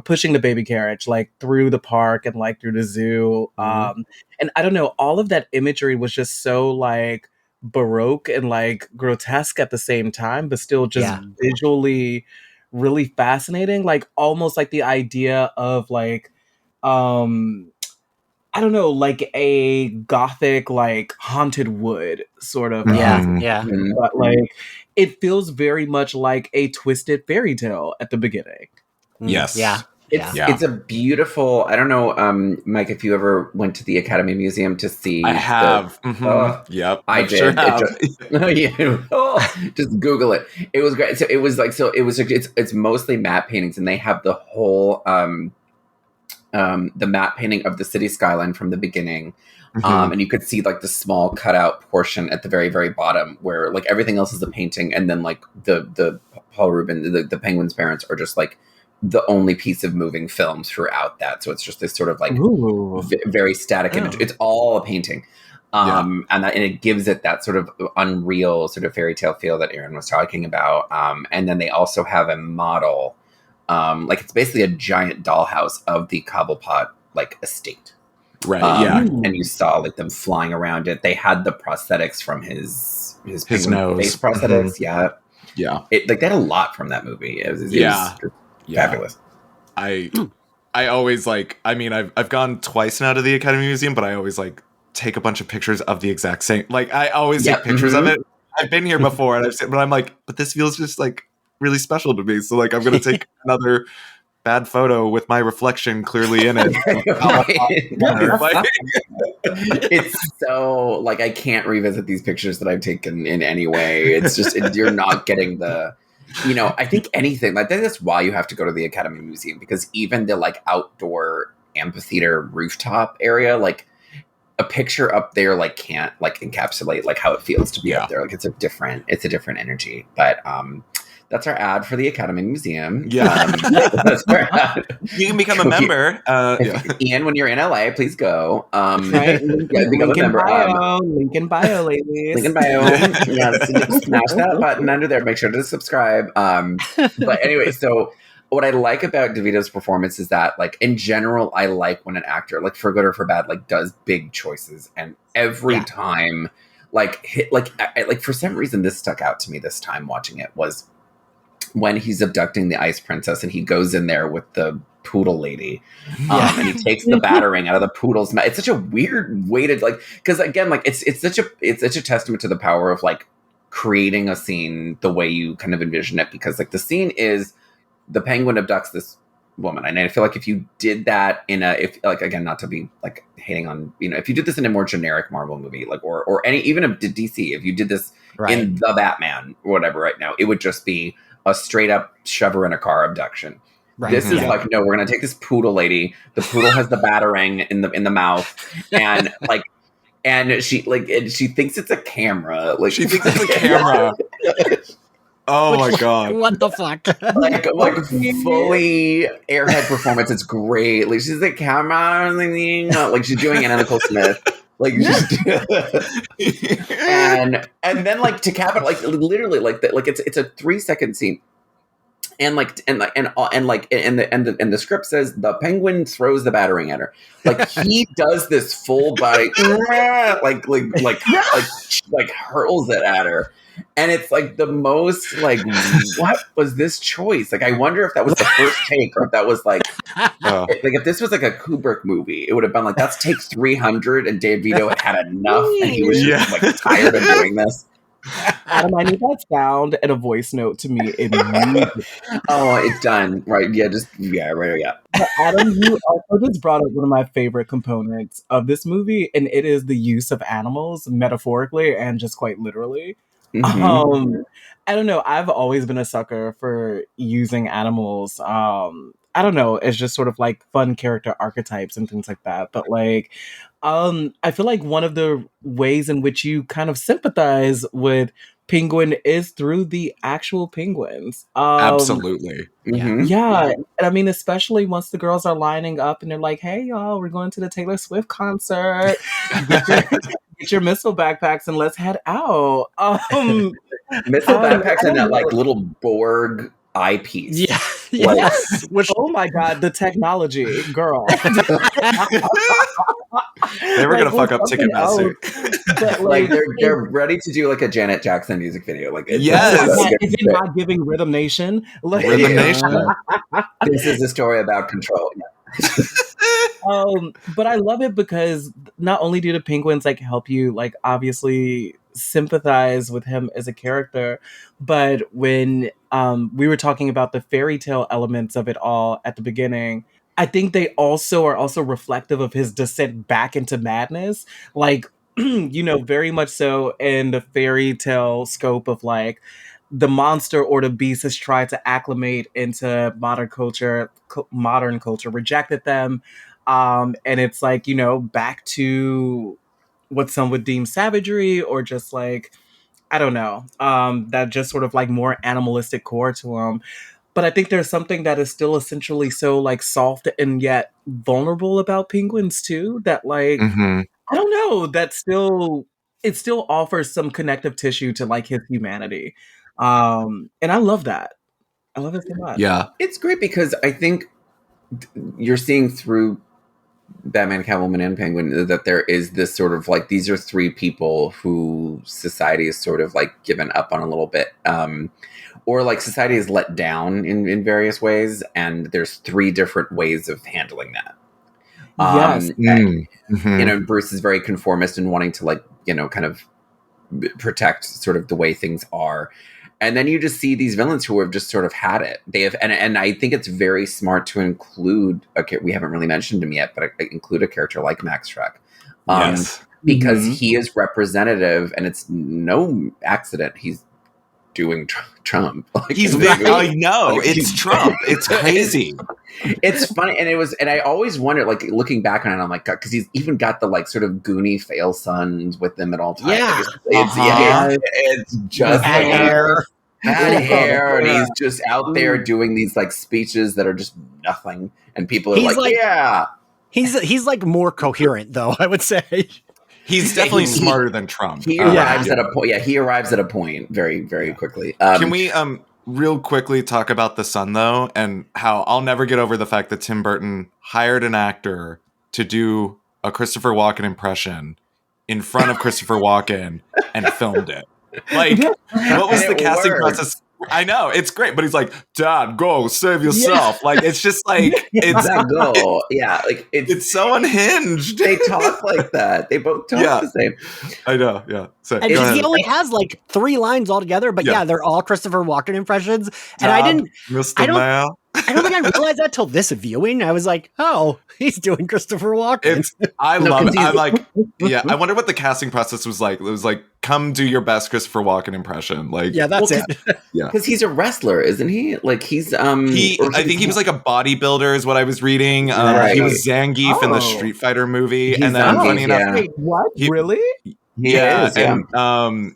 pushing the baby carriage like through the park and like through the zoo. And I don't know, all of that imagery was just so like Baroque and like grotesque at the same time, but still just visually really fascinating. Like almost like the idea of like I don't know, like a gothic, like haunted wood sort of. But like it feels very much like a twisted fairy tale at the beginning.
Yes.
It's a beautiful. I don't know, Mike, if you ever went to the Academy Museum to see.
I have. Yep.
I did.
Sure have.
Just Google it. It was great. So it was like it's mostly matte paintings, and they have the whole the matte painting of the city skyline from the beginning. And you could see like the small cutout portion at the very, very bottom where like everything else is a painting, and then like the Paul Rubin, the Penguin's parents are just like the only piece of moving film throughout that. So it's just this sort of like very static image. It's all a painting. And it gives it that sort of unreal sort of fairy tale feel that Aaron was talking about. And then they also have a model, like it's basically a giant dollhouse of the Cobblepot like estate.
Right.
And you saw like them flying around it. They had the prosthetics from his
nose,
face prosthetics.
Yeah.
It, like they had a lot from that movie. It was fabulous.
I always like. I mean, I've gone twice now to the Academy Museum, but I always like take a bunch of pictures of the exact same. Like I always take pictures of it. I've been here before, and but I'm like, but this feels just like really special to me. So like, I'm gonna take another bad photo with my reflection clearly in it.
It's so like I can't revisit these pictures that I've taken in any way. It's just you're not getting the. You know, I think anything like that's why you have to go to the Academy Museum, because even the like outdoor amphitheater rooftop area, like a picture up there, like can't like encapsulate like how it feels to be up there. Like it's a different energy. But that's our ad for the Academy Museum. That's our ad.
You can become a member.
Ian, when you're in LA, please go.
Right?
Become a member.
Link in bio, ladies.
Link in bio. Smash that button under there. Make sure to subscribe. But anyway, so what I like about DeVito's performance is that, like, in general, I like when an actor, like, for good or for bad, like, does big choices, and every time, like, for some reason, this stuck out to me this time watching it was when he's abducting the Ice Princess and he goes in there with the poodle lady, and he takes the batarang out of the poodle's mouth. It's such a weird way to like, because again, like it's such a testament to the power of like creating a scene the way you kind of envision it, because like the scene is the Penguin abducts this woman, and I feel like if you did that in if again, not to be like hating on, you know, if you did this in a more generic Marvel movie, like or any even a DC, if you did this in the Batman or whatever right now, it would just be a straight up shove her in a car abduction. This is like, no, we're gonna take this poodle lady. The poodle has the batarang in the mouth, and like, and she thinks it's a camera. Like
she thinks it's a camera. Oh my god!
What the fuck?
like fully Airhead performance. It's great. Like she's the camera, like she's doing Anna Nicole Smith. Like and then like to cap it, like literally like that, like it's a 3-second scene, and the script says the Penguin throws the batarang at her, like he does this full body like hurls it at her. And it's like the most like, what was this choice? Like, I wonder if that was the first take, or if that was like if this was like a Kubrick movie, it would have been like, that's take 300, and Dave Vito had enough, and he was just like tired of doing this.
Adam, I need that sound and a voice note to me immediately.
Oh, it's done. Right. Yeah.
But Adam, you also just brought up one of my favorite components of this movie, and it is the use of animals, metaphorically and just quite literally. I don't know. I've always been a sucker for using animals. I don't know. It's just sort of like fun character archetypes and things like that. But like, I feel like one of the ways in which you kind of sympathize with Penguin is through the actual penguins.
Absolutely.
Yeah. And I mean, especially once the girls are lining up and they're like, hey, y'all, we're going to the Taylor Swift concert. Get your missile backpacks and let's head out.
Missile backpacks and that like little Borg eyepiece.
Yes.
Oh my God, the technology, girl.
They were gonna fuck up Ticketmaster.
But
like they're ready to do like a Janet Jackson music video. Like
Yes.
Is it not giving Rhythm Nation? Like,
Rhythm Nation.
This is a story about control.
But I love it because not only do the penguins like help you like obviously sympathize with him as a character, but when we were talking about the fairy tale elements of it all at the beginning, I think they also are also reflective of his descent back into madness. Like, you know, very much so in the fairy tale scope of like the monster or the beast has tried to acclimate into modern culture, rejected them. And it's like, you know, back to what some would deem savagery or just like, I don't know, that just sort of like more animalistic core to him. But I think there's something that is still essentially so like soft and yet vulnerable about penguins too, that like,
Mm-hmm.
I don't know, that still, it still offers some connective tissue to like his humanity. And I love that. I love it so much.
Yeah.
It's great because I think you're seeing through Batman, Catwoman, and Penguin that there is this sort of like, these are three people who society is sort of like given up on a little bit. Or like society is let down in various ways. And there's three different ways of handling that.
Yes.
And, you know, Bruce is very conformist and wanting to like, you know, kind of protect sort of the way things are. And then you just see these villains who have just sort of had it. They have, and I think it's very smart to include, we haven't really mentioned him yet, but include a character like Max Schreck.
Yes.
Because he is representative, and it's no accident he's doing Trump. Like,
I know, it's Trump. It's crazy.
It's funny, and I always wonder, like looking back on it, I'm like, God, because he's even got the like sort of goony fail sons with them at all times.
Yeah.
It's just
had
like
hair.
had hair, and he's just out there doing these like speeches that are just nothing, and people are like, yeah.
He's like more coherent though, I would say.
He's definitely smarter than Trump.
He arrives at a point. Yeah, he arrives at a point very, very quickly.
Can we real quickly talk about the son though, and how I'll never get over the fact that Tim Burton hired an actor to do a Christopher Walken impression in front of Christopher Walken and filmed it. Like, what was the casting process? I know, it's great, but he's like, Dad, go save yourself. Like, it's just like, it's
go. Like
it's so unhinged.
They talk like that. They both talk the same.
I know, yeah. So,
and he only has like 3 lines altogether, but they're all Christopher Walken impressions. And I don't think I realized that till this viewing. I was like, oh, he's doing Christopher Walken.
I love it. I'm like, I wonder what the casting process was like. It was like, come do your best Christopher Walken impression. Like,
that's it.
Because he's a wrestler, isn't he? Like he's I
think he was like a bodybuilder, is what I was reading. He was Zangief in the Street Fighter movie, and then funny enough,
wait, what? Really?
He is,
and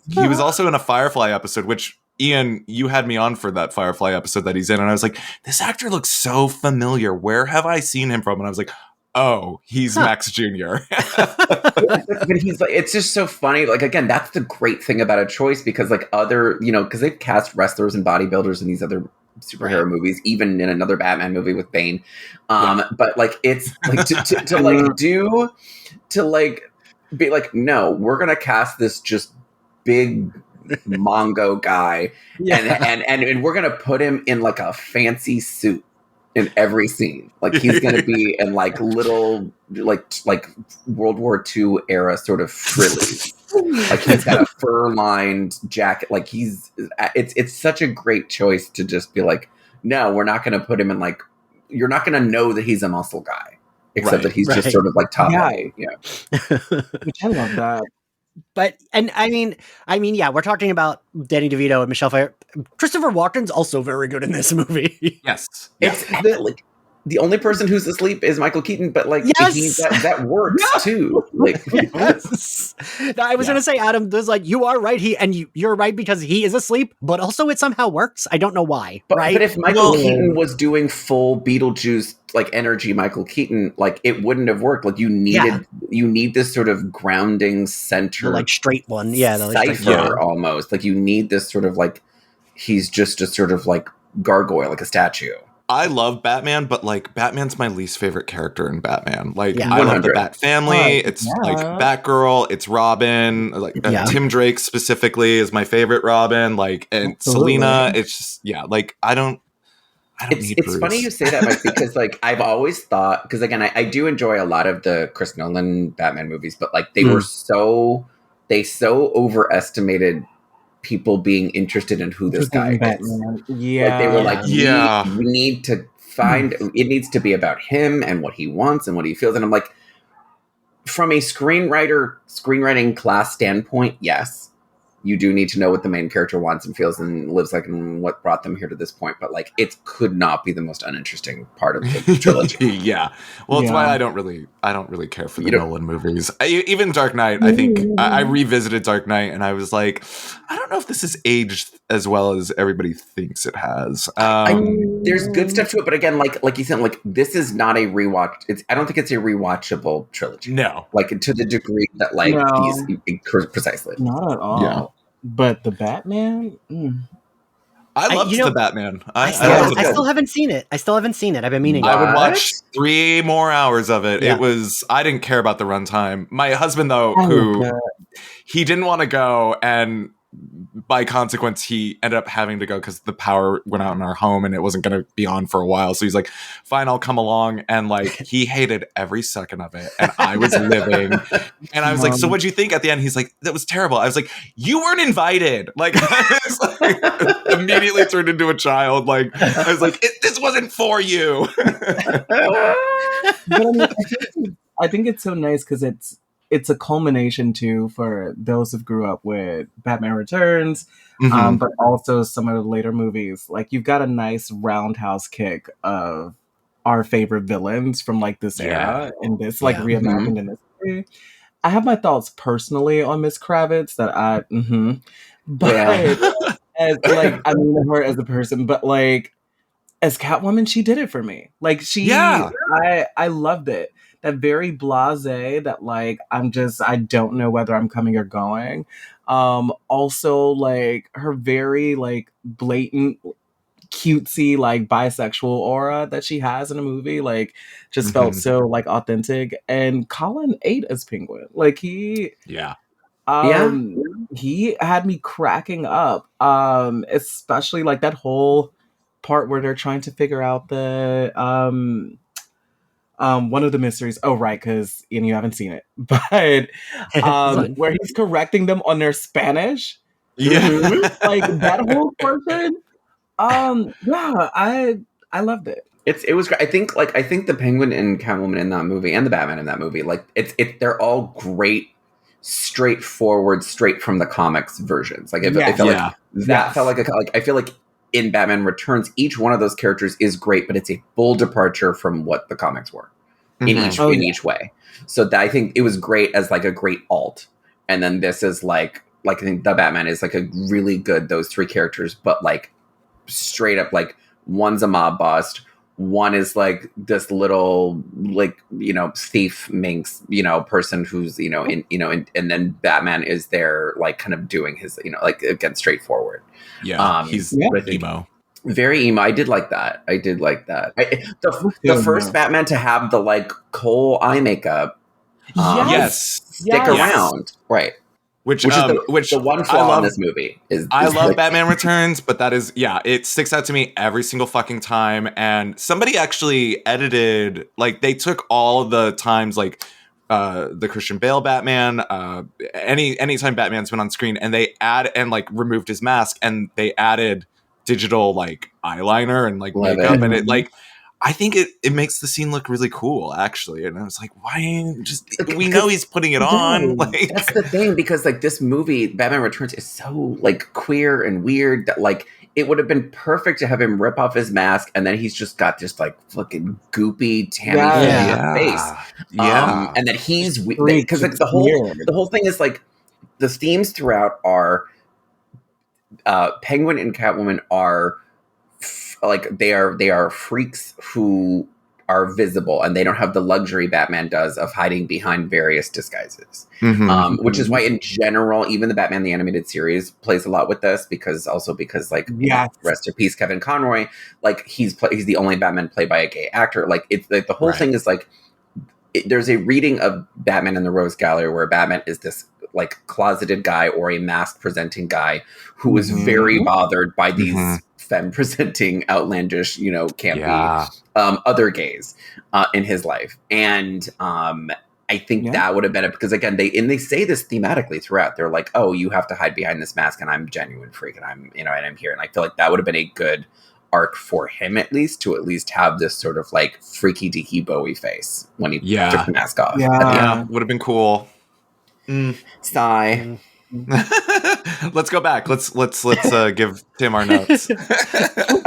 he was also in a Firefly episode, which Ian, you had me on for that Firefly episode that he's in, and I was like, this actor looks so familiar. Where have I seen him from? And I was like, oh, he's Max Jr.
But he's like, it's just so funny. Like, again, that's the great thing about a choice, because like other, you know, because they've cast wrestlers and bodybuilders in these other superhero movies, even in another Batman movie with Bane. But like, it's like to be like, no, we're gonna cast this just big Mongo guy, and we're gonna put him in like a fancy suit in every scene. Like he's gonna be in like little like World War II era sort of frillies. Like he's got a fur-lined jacket. Like it's such a great choice to just be like, no, we're not gonna put him in like, you're not gonna know that he's a muscle guy, except that he's just sort of like top heavy. Yeah.
Which I love that.
But and I mean, we're talking about Danny DeVito and Michelle Pfeiffer. Christopher Walken's also very good in this movie.
Yes,
it's the only person who's asleep is Michael Keaton, but like that works too. Like,
yes. Now, I was gonna say, Adam, there's like, you are right. You're right because he is asleep, but also it somehow works. I don't know why. Right?
But if Michael Keaton was doing full Beetlejuice like energy, Michael Keaton, like it wouldn't have worked. Like you need this sort of grounding center,
like straight one,
cipher almost. Like you need this sort of like, he's just a sort of like gargoyle, like a statue.
I love Batman, but like Batman's my least favorite character in Batman. Like
Yeah.
I love the
100.
Bat family. It's like Batgirl, it's Robin, like Tim Drake specifically is my favorite Robin, like and
Absolutely.
Selena. It's just like I don't need
It's
Bruce.
funny you say that, Mike, because like I've always thought, because again, I do enjoy a lot of the Chris Nolan Batman movies, but like they so overestimated people being interested in who this guy is.
Yeah.
Like they were like, we need to find, it needs to be about him and what he wants and what he feels. And I'm like, from a screenwriting class standpoint, yes, you do need to know what the main character wants and feels and lives like and what brought them here to this point. But like, it could not be the most uninteresting part of the trilogy.
Yeah. Well, it's why I don't really care for the Nolan movies. Even Dark Knight, I think I revisited Dark Knight and I was like, I don't know if this has aged as well as everybody thinks it has.
There's good stuff to it, but again, like you said, like this is not a rewatch. I don't think it's a rewatchable trilogy.
No,
like to the degree that like these precisely.
Not at all. Yeah. But the Batman.
I loved the Batman.
I still haven't seen it. I've been meaning.
I would watch 3 more hours of it. Yeah. I didn't care about the runtime. My husband, though, he didn't want to go, and by consequence, he ended up having to go because the power went out in our home and it wasn't going to be on for a while. So he's like, fine, I'll come along. And like, he hated every second of it. And I was living. And I was like, so what'd you think at the end? He's like, that was terrible. I was like, you weren't invited. Like, I was like, immediately turned into a child. Like, I was like, this wasn't for you.
But I think it's so nice because it's a culmination too for those who grew up with Batman Returns, but also some of the later movies. Like you've got a nice roundhouse kick of our favorite villains from like this era and this like reimagined in this movie. I have my thoughts personally on Miss Kravitz that but as like I mean her as a person, but like as Catwoman, she did it for me. Like I loved it. That very blasé that like I don't know whether I'm coming or going. Also like her very like blatant cutesy like bisexual aura that she has in a movie like just felt so like authentic. And Colin ate as Penguin. Like he had me cracking up. Especially like that whole part where they're trying to figure out the one of the mysteries. Oh, right, because you haven't seen it, but where he's correcting them on their Spanish.
Yeah,
like that whole portion. I loved it.
It was great. I think the Penguin and Catwoman in that movie and the Batman in that movie, like they're all great, straightforward, straight from the comics versions. Like it felt like that felt like I feel like in Batman Returns, each one of those characters is great, but it's a bold departure from what the comics were in each way. So I think it was great as like a great alt, and then this is like I think the Batman is like a really good those 3 characters, but like straight up like one's a mob boss, one is like this little like thief minx person who's and then Batman is there like kind of doing his like again straightforward.
He's emo.
Very emo. I did like that. The first Batman to have the like coal eye makeup stick around, right? Which is the one flaw in this movie is
I love Batman Returns, but that is it sticks out to me every single fucking time. And somebody actually edited, like they took all the times like the Christian Bale Batman, anytime Batman's been on screen, and they removed his mask and they added digital like eyeliner and like makeup, and it like I think it makes the scene look really cool, actually. And I was like, why we know he's putting it on. Like
that's the thing, because like this movie, Batman Returns, is so like queer and weird that like it would have been perfect to have him rip off his mask and then he's just got just like fucking goopy Tammy face. And that he's because like the whole thing is like the themes throughout are Penguin and Catwoman are like they are freaks who are visible, and they don't have the luxury Batman does of hiding behind various disguises. Which is why, in general, even the Batman the Animated Series plays a lot with this, because like, rest in peace, Kevin Conroy. Like, he's the only Batman played by a gay actor. Like, it's like the whole thing is like, there's a reading of Batman in the Rose Gallery where Batman is this like closeted guy or a mask presenting guy who is very bothered by these femme presenting, outlandish, campy other gays in his life. And I think that would have been it, because again, they say this thematically throughout. They're like, oh, you have to hide behind this mask, and I'm genuine freak, and I'm and I'm here. And I feel like that would have been a good arc for him, at least have this sort of like freaky deaky Bowie face when he took the mask off.
Yeah, would have been cool.
Sigh.
Let's go back. Let's give Tim our notes.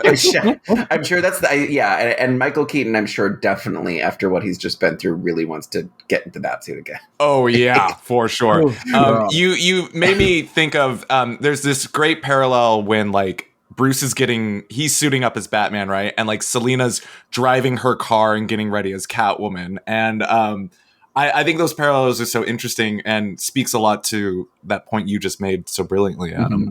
I'm sure that's and Michael Keaton, I'm sure, definitely after what he's just been through, really wants to get into the Batsuit again.
Oh yeah, for sure. You made me think of there's this great parallel when like Bruce is he's suiting up as Batman, right? And like Selina's driving her car and getting ready as Catwoman. And I think those parallels are so interesting and speaks a lot to that point you just made so brilliantly, Adam.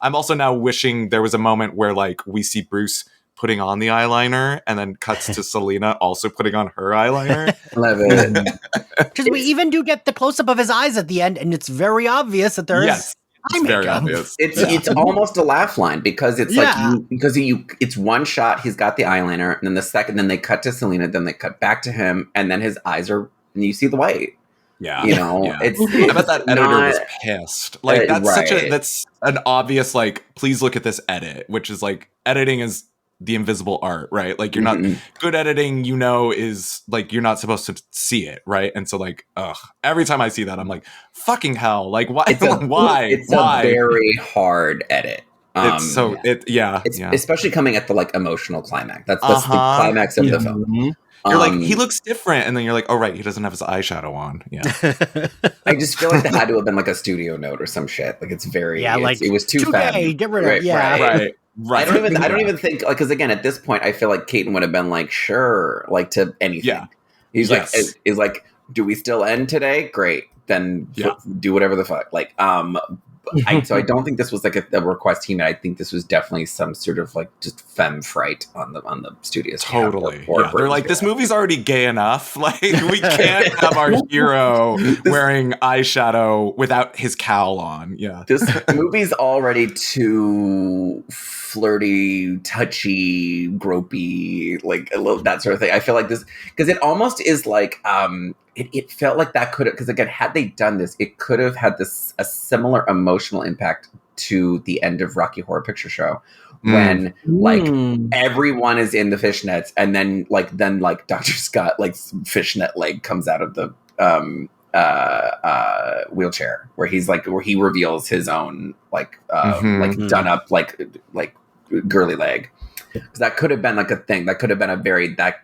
I'm also now wishing there was a moment where like we see Bruce putting on the eyeliner and then cuts to Selina also putting on her eyeliner.
Love it.
Because we even do get the close-up of his eyes at the end, and it's very obvious that there's
it's very obvious.
It's almost a laugh line, because it's it's one shot, he's got the eyeliner, and then then they cut to Selina, then they cut back to him, and then his eyes are, and you see the white.
Yeah.
It's
I bet that editor was pissed. Like that's an obvious like, please look at this edit, which is like, editing is the invisible art, right? Like, you're not good editing, is like, you're not supposed to see it, right? And so like, every time I see that, I'm like, fucking hell, like, why? Why?
It's a very hard edit. Especially coming at the like emotional climax. That's the climax of the film.
You're like, he looks different, and then you're like, oh right, he doesn't have his eyeshadow on. Yeah.
I just feel like that had to have been like a studio note or some shit. Like, it's very, it was too fast.
Get rid of it.
Right. I don't even think, like, because again, at this point, I feel like Keaton would have been like, sure, like, to anything. Yeah. He's like, do we still end today? Great. Then do whatever the fuck. Like, so I don't think this was like a request he made. I think this was definitely some sort of like just femme fright on the studio's
totally. They're like, this movie's already gay enough. Like, we can't have our hero wearing eyeshadow without his cowl on. Yeah,
this movie's already too flirty, touchy, gropey, like a little that sort of thing. I feel like this, because it almost is like it felt like that could have, because again, had they done this, it could have had a similar emotional impact to the end of Rocky Horror Picture Show, when like everyone is in the fishnets, and then Dr. Scott like fishnet leg comes out of the wheelchair, where he reveals his own like done up like girly leg. Because that could have been like a thing. That could have been that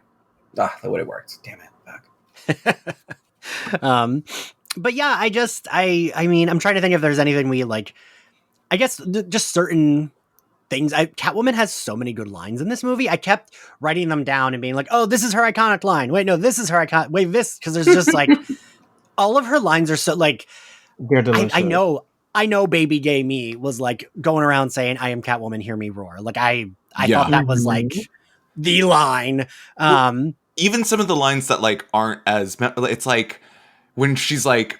would have worked. Damn it.
But yeah, I mean, I'm trying to think if there's anything we like. I guess just certain things. Catwoman has so many good lines in this movie. I kept writing them down and being like, oh, this is her iconic line. Wait, no, this is her iconic. Wait, this, because there's just like all of her lines are so like,
they're delicious.
I know baby gay me was like going around saying, I am Catwoman, hear me roar. Like I thought that was like the line.
Even some of the lines that like aren't as, it's like when she's like,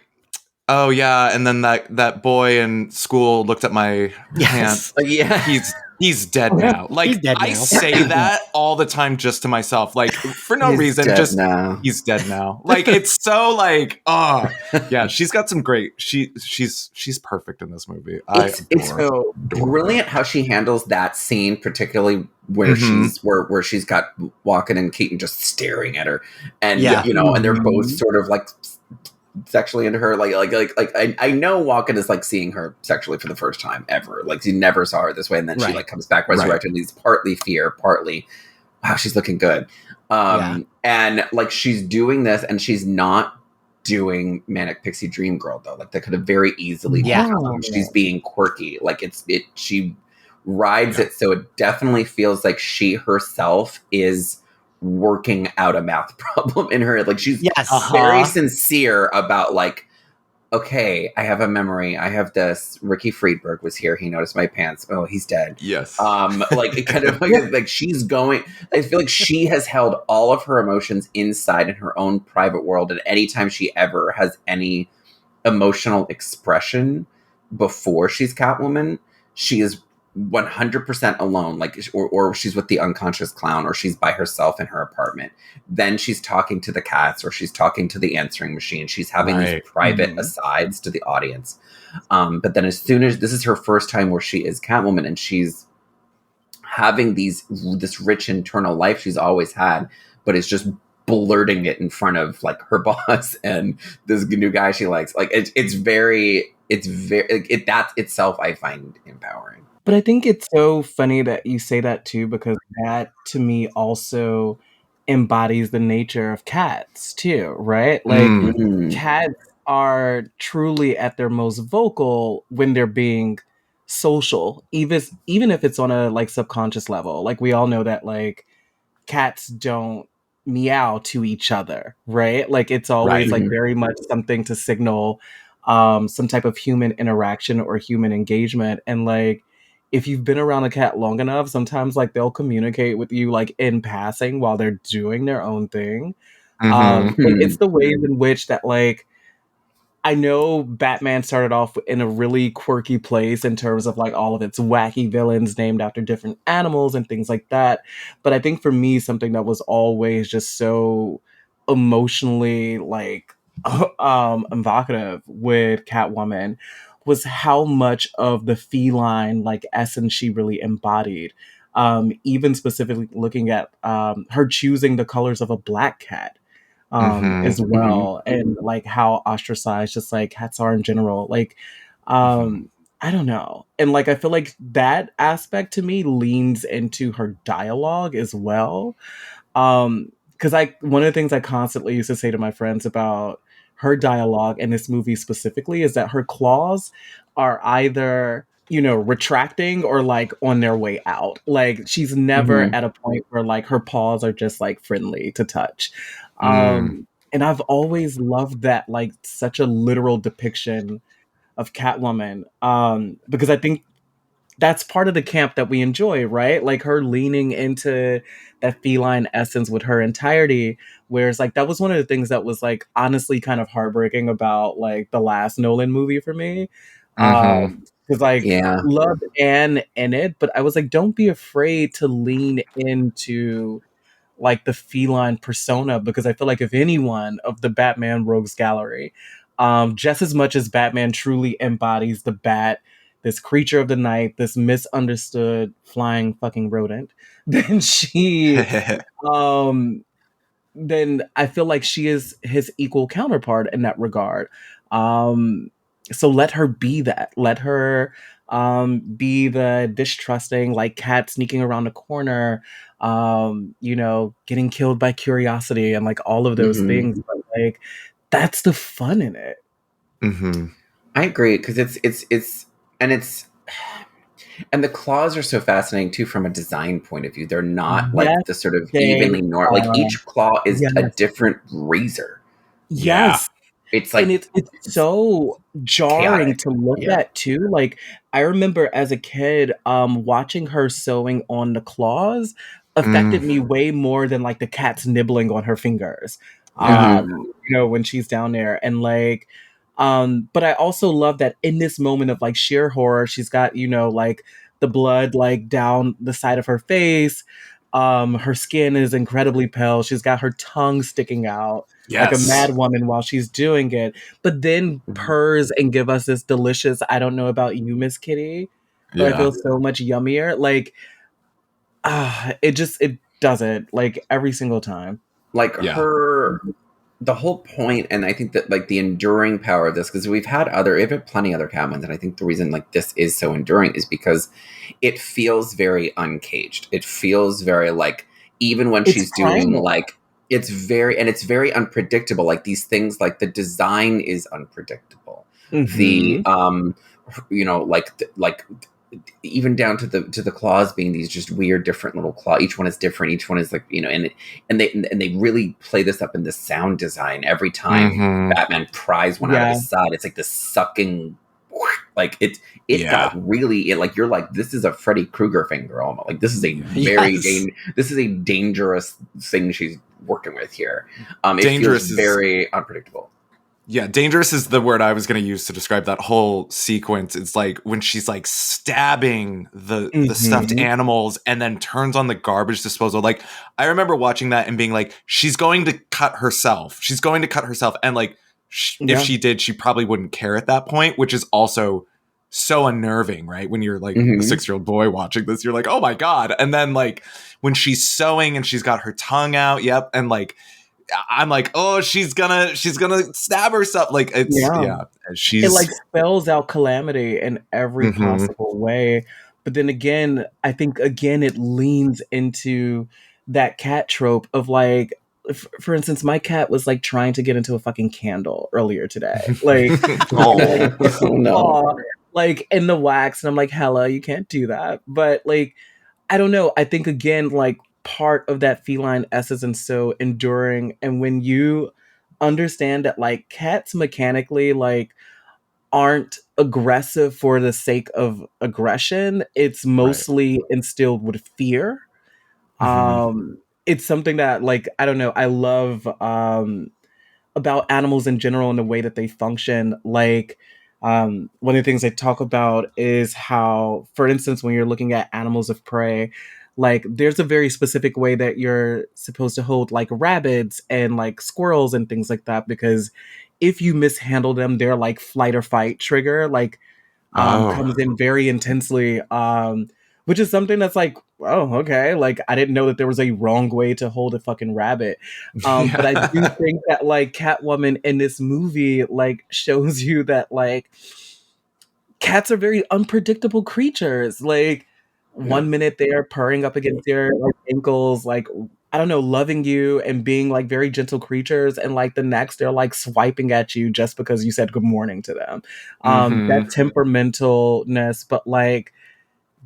oh yeah, and then that boy in school looked at my pants. He's dead now. Like, dead now. I say that all the time just to myself, like for no reason. Just he's dead now. Like, it's so like, yeah. She's got some great. She's perfect in this movie.
It's so brilliant how she handles that scene, particularly where she's got Walken and Keaton just staring at her, and and they're both sort of like sexually into her, like I know Walken is like seeing her sexually for the first time ever. Like, he never saw her this way, and then she like comes back resurrected, and he's partly fear, partly wow, she's looking good. And like, she's doing this, and she's not doing Manic Pixie Dream Girl though. Like, that could have very easily become she's being quirky. Like, she rides it, so it definitely feels like she herself is working out a math problem in her. Like she's
Yes.
very sincere about like, okay, I have a memory. I have this. Ricky Friedberg was here. He noticed my pants. Oh, he's dead.
Yes.
Like it kind of like she's going. I feel like she has held all of her emotions inside in her own private world. And anytime she ever has any emotional expression before she's Catwoman, she is 100% alone, like, or she's with the unconscious clown, or she's by herself in her apartment. Then she's talking to the cats, or she's talking to the answering machine. She's having these private asides to the audience. But then as soon as this is her first time where she is Catwoman, and she's having this rich internal life she's always had, but it's just blurting it in front of like her boss and this new guy she likes. Like it's very that itself I find empowering.
But I think it's so funny that you say that too, because that to me also embodies the nature of cats too, right? Like cats are truly at their most vocal when they're being social, even if it's on a like subconscious level. Like we all know that like cats don't meow to each other, right? Like it's always like very much something to signal some type of human interaction or human engagement. And like if you've been around a cat long enough, sometimes like they'll communicate with you like in passing while they're doing their own thing. And it's the ways in which that like I know Batman started off in a really quirky place in terms of like all of its wacky villains named after different animals and things like that. But I think for me, something that was always just so emotionally like evocative with Catwoman was how much of the feline like essence she really embodied. Even specifically looking at her choosing the colors of a black cat as well, and like how ostracized just like cats are in general. Like I don't know. And like I feel like that aspect to me leans into her dialogue as well. Because one of the things I constantly used to say to my friends about her dialogue in this movie specifically is that her claws are either, you know, retracting or like on their way out. Like she's never at a point where like her paws are just like friendly to touch. And I've always loved that, like such a literal depiction of Catwoman. Because I think that's part of the camp that we enjoy, right? Like her leaning into that feline essence with her entirety. Whereas like that was one of the things that was like honestly kind of heartbreaking about like the last Nolan movie for me. Because like loved Anne in it, but I was like, don't be afraid to lean into like the feline persona, because I feel like if anyone of the Batman Rogues Gallery, just as much as Batman truly embodies the bat, this creature of the night, this misunderstood flying fucking rodent, then then I feel like she is his equal counterpart in that regard. So let her be that. Let her be the distrusting, like cat sneaking around the corner, you know, getting killed by curiosity and like all of those things. But like, that's the fun in it.
I agree, because and the claws are so fascinating too from a design point of view. They're not like the sort of evenly like each claw is a different razor.
Yes.
It's like,
and it's so jarring to look at too. Like I remember as a kid, watching her sewing on the claws affected me way more than like the cat's nibbling on her fingers. You know, when she's down there, and like, but I also love that in this moment of like sheer horror, she's got, you know, like the blood like down the side of her face. Her skin is incredibly pale. She's got her tongue sticking out like a mad woman while she's doing it, but then purrs and give us this delicious, I don't know about you, Miss Kitty, but I feel so much yummier. Like, it does it like every single time.
Like the whole point, and I think that like the enduring power of this, because we've had plenty other Catwomans, and I think the reason like this is so enduring is because it feels very uncaged. It feels very like, even when she's doing like, it's very unpredictable. Like these things, like the design is unpredictable. The you know, like even down to the claws being these just weird different little claw. Each one is different. Each one is like, and they really play this up in the sound design every time Batman pries one out of his side. It's like the sucking, like it got really, like, you're like, this is a Freddy Krueger finger almost. Like, this is a very this is a dangerous thing she's working with here. It
dangerous
feels very unpredictable.
Yeah, dangerous is the word I was going to use to describe that whole sequence. It's like when she's like stabbing the stuffed animals and then turns on the garbage disposal. Like, I remember watching that and being like, she's going to cut herself. She's going to cut herself. And like, if she did, she probably wouldn't care at that point, which is also so unnerving, right? When you're like a 6-year-old boy watching this, you're like, oh my God. And then like when she's sewing and she's got her tongue out. Yep. And like, I'm like, oh, she's gonna stab herself. Like, it's it
like spells out calamity in every possible way. But then again, I think it leans into that cat trope of like, for instance, my cat was like trying to get into a fucking candle earlier today. Like, like in the wax, and I'm like, hella, you can't do that. But like, I don't know. I think again, like, part of that feline essence and so enduring, and when you understand that like cats mechanically like aren't aggressive for the sake of aggression, it's mostly instilled with fear. It's something that, like, I don't know, I love about animals in general and the way that they function. Like, one of the things they talk about is how, for instance, when you're looking at animals of prey, like, there's a very specific way that you're supposed to hold like rabbits and like squirrels and things like that, because if you mishandle them, their like flight or fight trigger like comes in very intensely, which is something that's like, oh, okay, like, I didn't know that there was a wrong way to hold a fucking rabbit. But I do think that like Catwoman in this movie like shows you that like cats are very unpredictable creatures. Like, one minute they're purring up against your like, ankles, like, I don't know, loving you and being like very gentle creatures, and like the next they're like swiping at you just because you said good morning to them. That temperamentalness,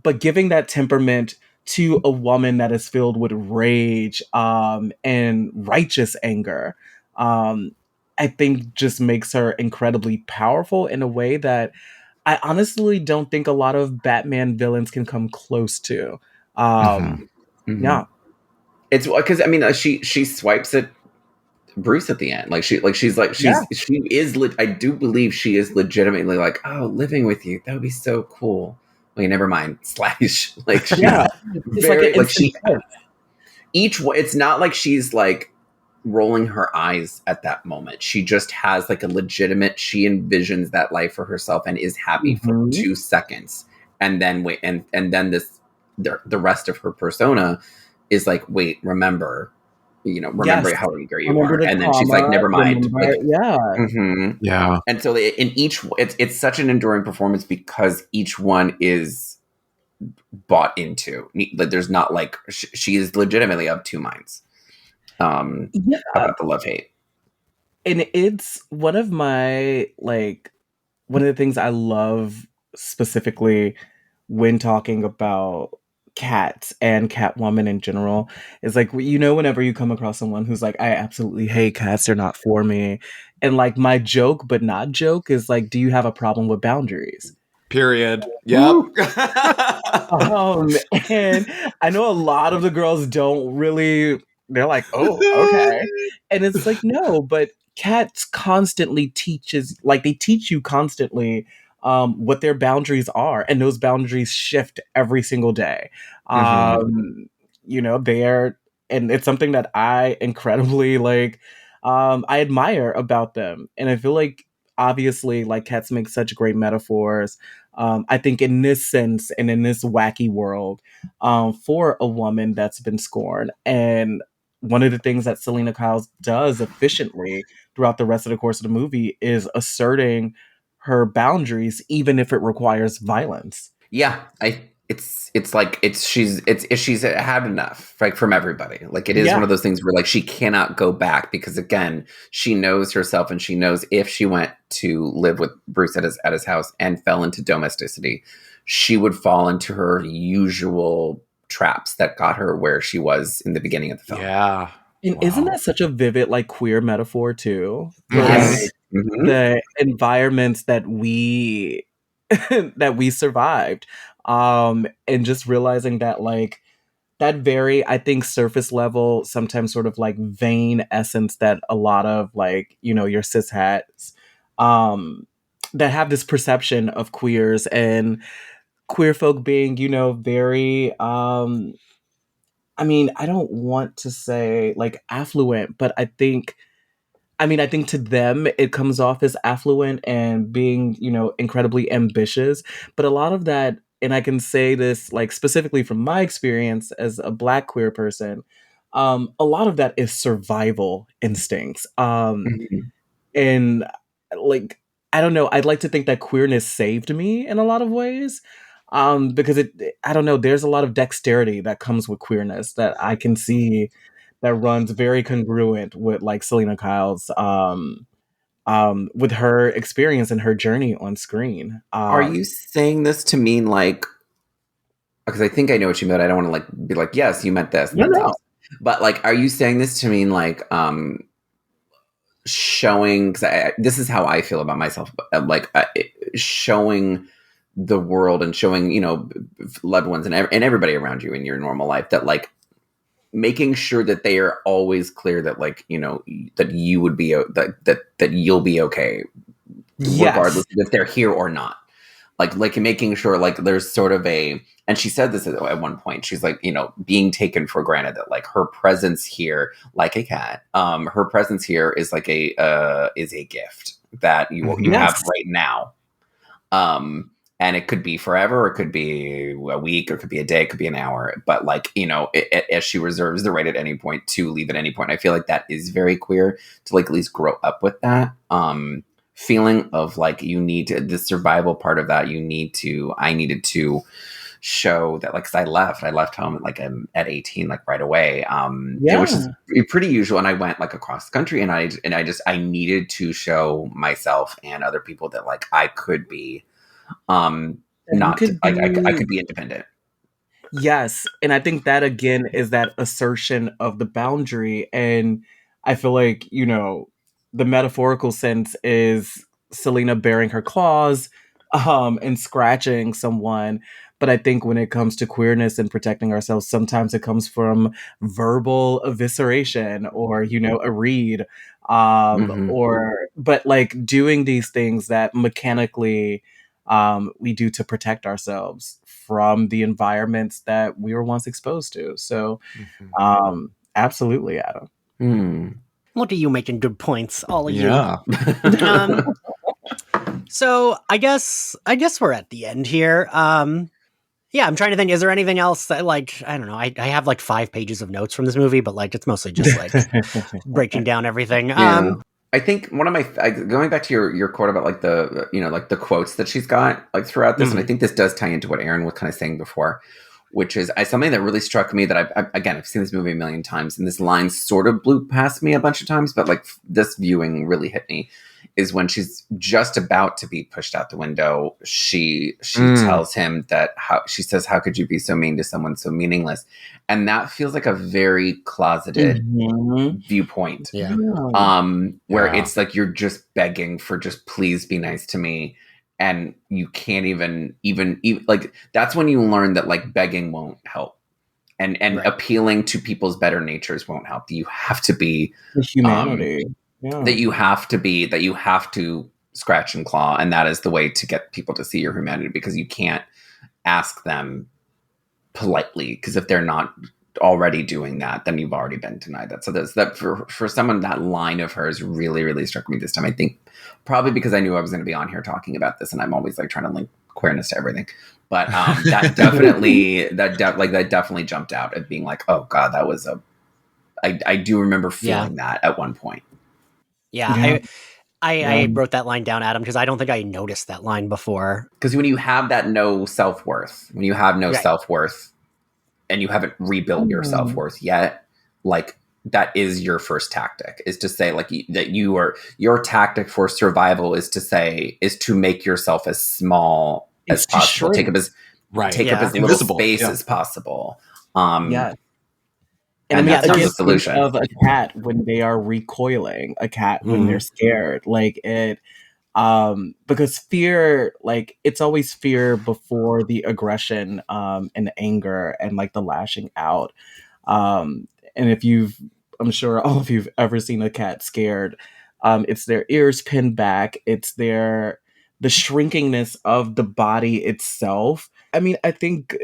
but giving that temperament to a woman that is filled with rage and righteous anger, I think just makes her incredibly powerful in a way that I honestly don't think a lot of Batman villains can come close to. Yeah.
It's because, I mean, she swipes at Bruce at the end. Like, she is, I do believe she is legitimately like, oh, living with you, that would be so cool. Wait, never mind. Slash. Like, she's very, like, it's not like she's like rolling her eyes at that moment. She just has like a legitimate, she envisions that life for herself and is happy for 2 seconds. And then then the rest of her persona is like, wait, remember how eager you are. And then she's like, never mind. And so in each, it's such an enduring performance because each one is bought into. There's not like, she is legitimately of two minds about the love-hate.
And it's one of the things I love specifically when talking about cats and Catwoman in general is like, whenever you come across someone who's like, I absolutely hate cats, they're not for me. And like, my joke, but not joke, is like, do you have a problem with boundaries?
Period. Yep.
And I know a lot of the girls don't really, they're like, oh, okay. And it's like, no, but cats constantly teach you constantly what their boundaries are, and those boundaries shift every single day. They're, and it's something that I incredibly I admire about them. And I feel like, obviously, like, cats make such great metaphors. I think in this sense and in this wacky world, for a woman that's been scorned. And one of the things that Selena Kyle does efficiently throughout the rest of the course of the movie is asserting her boundaries, even if it requires violence.
Yeah, she's had enough, like, from everybody. Like, it is one of those things where like she cannot go back, because again, she knows herself, and she knows if she went to live with Bruce at his house and fell into domesticity, she would fall into her usual traps that got her where she was in the beginning of the film.
Yeah.
And isn't that such a vivid, like, queer metaphor too?
Yes.
Like, the environments that we that we survived. And just realizing that, like, that very, I think, surface level, sometimes sort of like vain essence that a lot of, like, you know, your cis hats that have this perception of queers and queer folk being, you know, very I mean, I don't want to say like affluent, but I think to them it comes off as affluent and being, you know, incredibly ambitious. But a lot of that, and I can say this like specifically from my experience as a Black queer person, a lot of that is survival instincts. And like, I don't know, I'd like to think that queerness saved me in a lot of ways. Because I don't know, there's a lot of dexterity that comes with queerness that I can see that runs very congruent with like Selena Kyle's with her experience and her journey on screen.
Are you saying this to mean like, because I think I know what you meant. I don't want to like be like, yes, you meant this.
No,
That's
no.
awesome. But like, are you saying this to mean like showing? Because this is how I feel about myself. Like showing the world and showing, you know, loved ones and everybody around you in your normal life that like making sure that they are always clear that like, you know, that you would be that you'll be okay, regardless if they're here or not. Like making sure like there's sort of a, and she said this at one point, she's like, you know, being taken for granted that like her presence here, like a cat, her presence here is like a gift that you have right now. And it could be forever, it could be a week, or it could be a day, it could be an hour. But like, you know, as she reserves the right at any point to leave at any point, I feel like that is very queer to like at least grow up with that feeling of like you need to, the survival part of that. I needed to show that, like, because I left home at 18, like right away, which is pretty usual. And I went like across the country, and I needed to show myself and other people that like I could be. I could be independent.
Yes. And I think that again is that assertion of the boundary. And I feel like, you know, the metaphorical sense is Selena bearing her claws and scratching someone. But I think when it comes to queerness and protecting ourselves, sometimes it comes from verbal evisceration or, you know, a read, but like doing these things that mechanically we do to protect ourselves from the environments that we were once exposed to. So, absolutely, Adam.
Look at you making good points, all of you.
Yeah.
So I guess we're at the end here. Yeah, I'm trying to think. Is there anything else that, like, I don't know. I have like 5 pages of notes from this movie, but like it's mostly just like breaking down everything.
Yeah. I think one of my going back to your quote about like the, you know, like the quotes that she's got like throughout this, and I think this does tie into what Aaron was kind of saying before, which is something that really struck me that I've seen this movie a million times, and this line sort of blew past me a bunch of times, but like this viewing really hit me, is when she's just about to be pushed out the window. She tells him that she says, "How could you be so mean to someone so meaningless?" And that feels like a very closeted viewpoint.
Yeah.
Where it's like you're just begging for just please be nice to me. And you can't even like, that's when you learn that like begging won't help, and appealing to people's better natures won't help. You have to be
humanity.
That you have to scratch and claw, and that is the way to get people to see your humanity, because you can't ask them politely, because if they're not already doing that, then you've already been denied that. So there's that for someone, that line of hers really, really struck me this time. I think probably because I knew I was going to be on here talking about this, and I'm always like trying to link queerness to everything. But that definitely jumped out at being like, oh God, that was I do remember feeling that at one point.
Yeah. I wrote that line down, Adam, because I don't think I noticed that line before.
Because when you have that no self-worth, self-worth, and you haven't rebuilt your self-worth yet, like that is your first tactic, is to say like that your tactic for survival is to make yourself as small as possible, take up as little space as possible.
Yeah. And that's the solution of a cat when they are recoiling, a cat when they're scared. Like it, because fear, like it's always fear before the aggression, and the anger and like the lashing out. And I'm sure all of you've ever seen a cat scared. It's their ears pinned back. It's the shrinkingness of the body itself. I mean, I think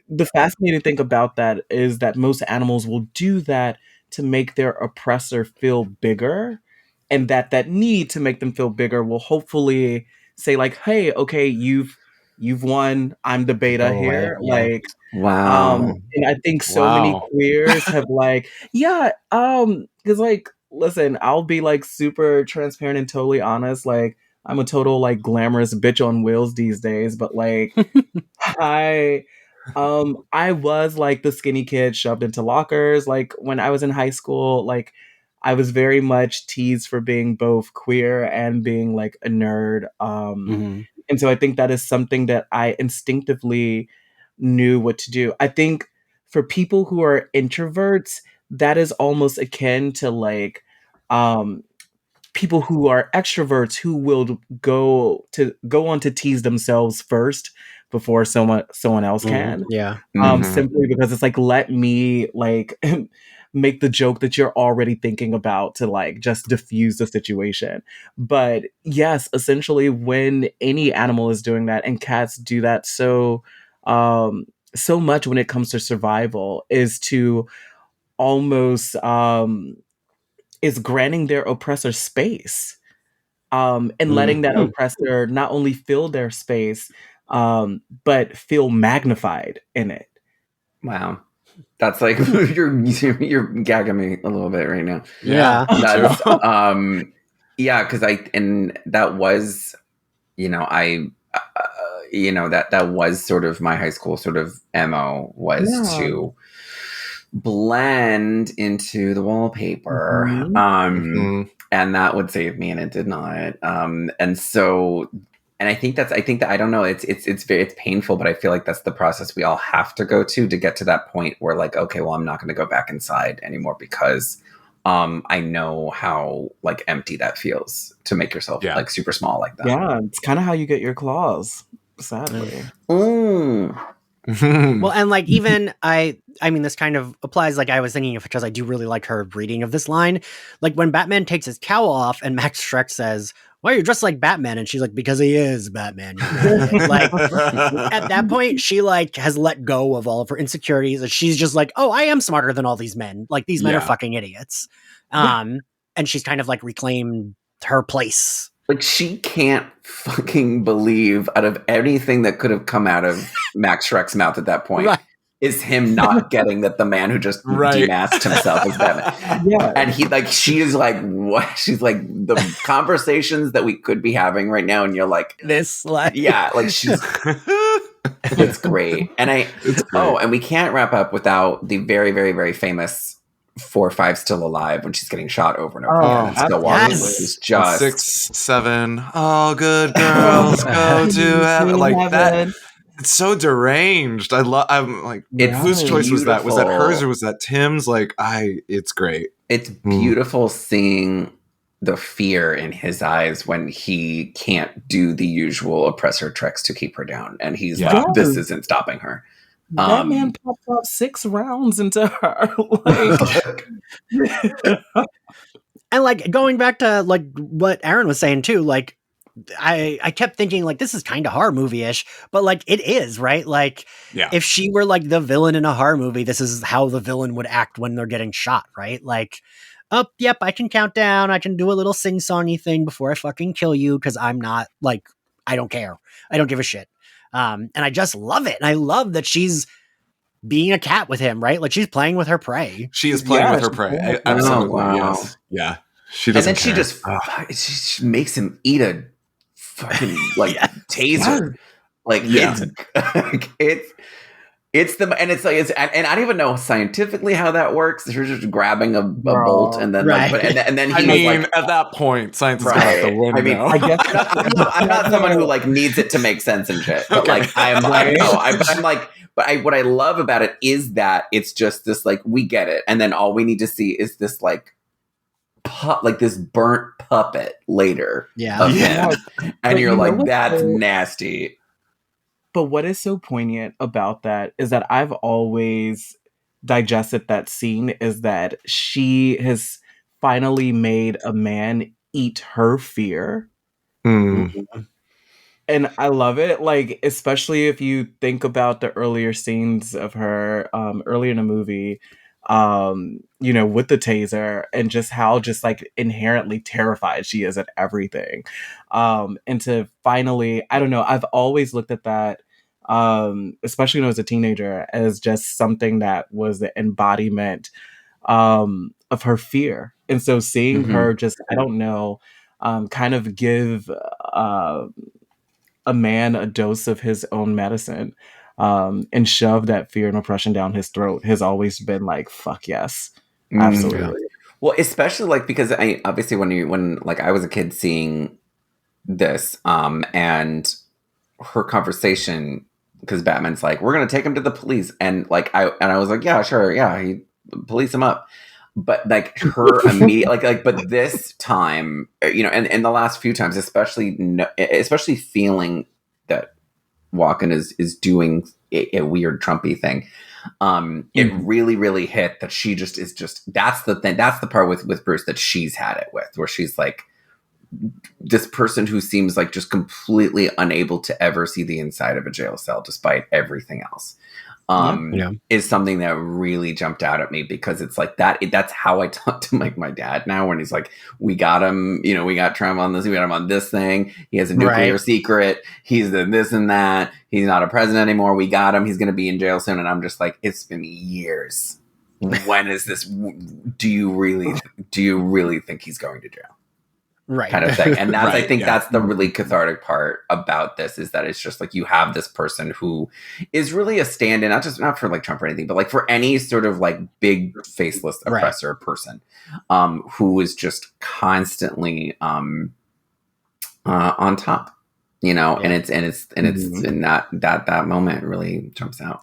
the fascinating thing about that is that most animals will do that to make their oppressor feel bigger, and that need to make them feel bigger will hopefully say like, "Hey, okay, you've won. I'm the beta here." Like,
wow.
And I think so many queers have like, because like, listen, I'll be like super transparent and totally honest. Like, I'm a total like glamorous bitch on wheels these days, but like I was like the skinny kid shoved into lockers. Like when I was in high school, like I was very much teased for being both queer and being like a nerd. And so I think that is something that I instinctively knew what to do. I think for people who are introverts, that is almost akin to like people who are extroverts who will go on to tease themselves first before someone else can. Simply because it's like, let me like make the joke that you're already thinking about to like just diffuse the situation. But yes, essentially when any animal is doing that, and cats do that so much when it comes to survival, is to almost is granting their oppressor space, and letting that oppressor not only fill their space, but feel magnified in it.
Wow. That's like you're gagging me a little bit right now.
Yeah.
That's because that was, that was sort of my high school sort of MO was to blend into the wallpaper. And that would save me, and it did not. And I think that I don't know. It's painful, but I feel like that's the process we all have to go to get to that point where like, okay, well, I'm not going to go back inside anymore because I know how like empty that feels to make yourself like super small like that.
Yeah, it's kind of how you get your claws, sadly.
Well, and like even I mean, this kind of applies. Like I was thinking of, because I do really like her reading of this line. Like when Batman takes his cowl off and Max Shrek says, "Why are you dressed like Batman?" And she's like, "Because he is Batman." Like at that point, she like has let go of all of her insecurities, and she's just like, "Oh, I am smarter than all these men. Like these men are fucking idiots." And she's kind of like reclaimed her place.
Like she can't fucking believe, out of anything that could have come out of Max Shrek's mouth at that point, is him not getting that the man who just demasked himself is Batman. And she is like, what? She's like, the conversations that we could be having right now, and you're like,
this, like,
like she's. It's great, and and we can't wrap up without the very, very, very famous 4-5 Still Alive when she's getting shot over and over again. And still walking, which is just
6, 7. All good girls go to heaven. Like that. It's so deranged. I'm like, whose choice was that? Was that hers or was that Tim's? Like, it's great.
It's beautiful seeing the fear in his eyes when he can't do the usual oppressor tricks to keep her down, and he's like, "This isn't stopping her."
That man popped off 6 rounds into her.
And like going back to like what Aaron was saying too, like I kept thinking like this is kind of horror movie-ish, but like it is, right? Like if she were like the villain in a horror movie, this is how the villain would act when they're getting shot, right? Like, oh, yep, I can count down, I can do a little sing-songy thing before I fucking kill you, because I'm not like, I don't care. I don't give a shit. And I just love it. And I love that she's being a cat with him, right? Like she's playing with her prey.
She is playing with her prey. Absolutely. Yes. Yeah. She doesn't
and then
care.
she makes him eat a fucking like taser. Like it's It's and I don't even know scientifically how that works. They're just grabbing a bolt and then and then he
at that point, science is out the window.
I mean, I guess I'm not someone who like needs it to make sense and shit. But like what I love about it is that it's just this like we get it, and then all we need to see is this like this burnt puppet later.
Yeah.
And you're like, that's nasty.
But what is so poignant about that is that I've always digested that scene is that she has finally made a man eat her fear.
Mm-hmm.
And I love it, like, especially if you think about the earlier scenes of her earlier in the movie, you know, with the taser and just how just like inherently terrified she is at everything. And to finally, I don't know, I've always looked at that, especially when I was a teenager, as just something that was the embodiment of her fear. And so seeing her just, I don't know, kind of give a man a dose of his own medicine and shove that fear and oppression down his throat has always been like, fuck yes. Absolutely.
Well, especially like because I obviously when like I was a kid seeing this and her conversation, because Batman's like, we're gonna take him to the police, and I was like, yeah, sure, yeah, he police him up. But like her immediate but this time, you know, and the last few times, especially feeling that Walken is doing a weird Trumpy thing. It really, really hit that she just is just, that's the thing. That's the part with Bruce that she's had it with, where she's like this person who seems like just completely unable to ever see the inside of a jail cell despite everything else. Is something that really jumped out at me, because it's like that's how I talk to my dad now, when he's like, we got him, you know, we got Trump on this, we got him on this thing, he has a nuclear secret, he's the this and that, he's not a president anymore, we got him, he's going to be in jail soon. And I'm just like, it's been years. When is this? Do you really think he's going to jail? Right. Kind of thing. And that's, I think that's the really cathartic part about this, is that it's just like you have this person who is really a stand-in, not for like Trump or anything, but like for any sort of like big faceless oppressor person, who is just constantly on top, you know, and that moment really jumps out.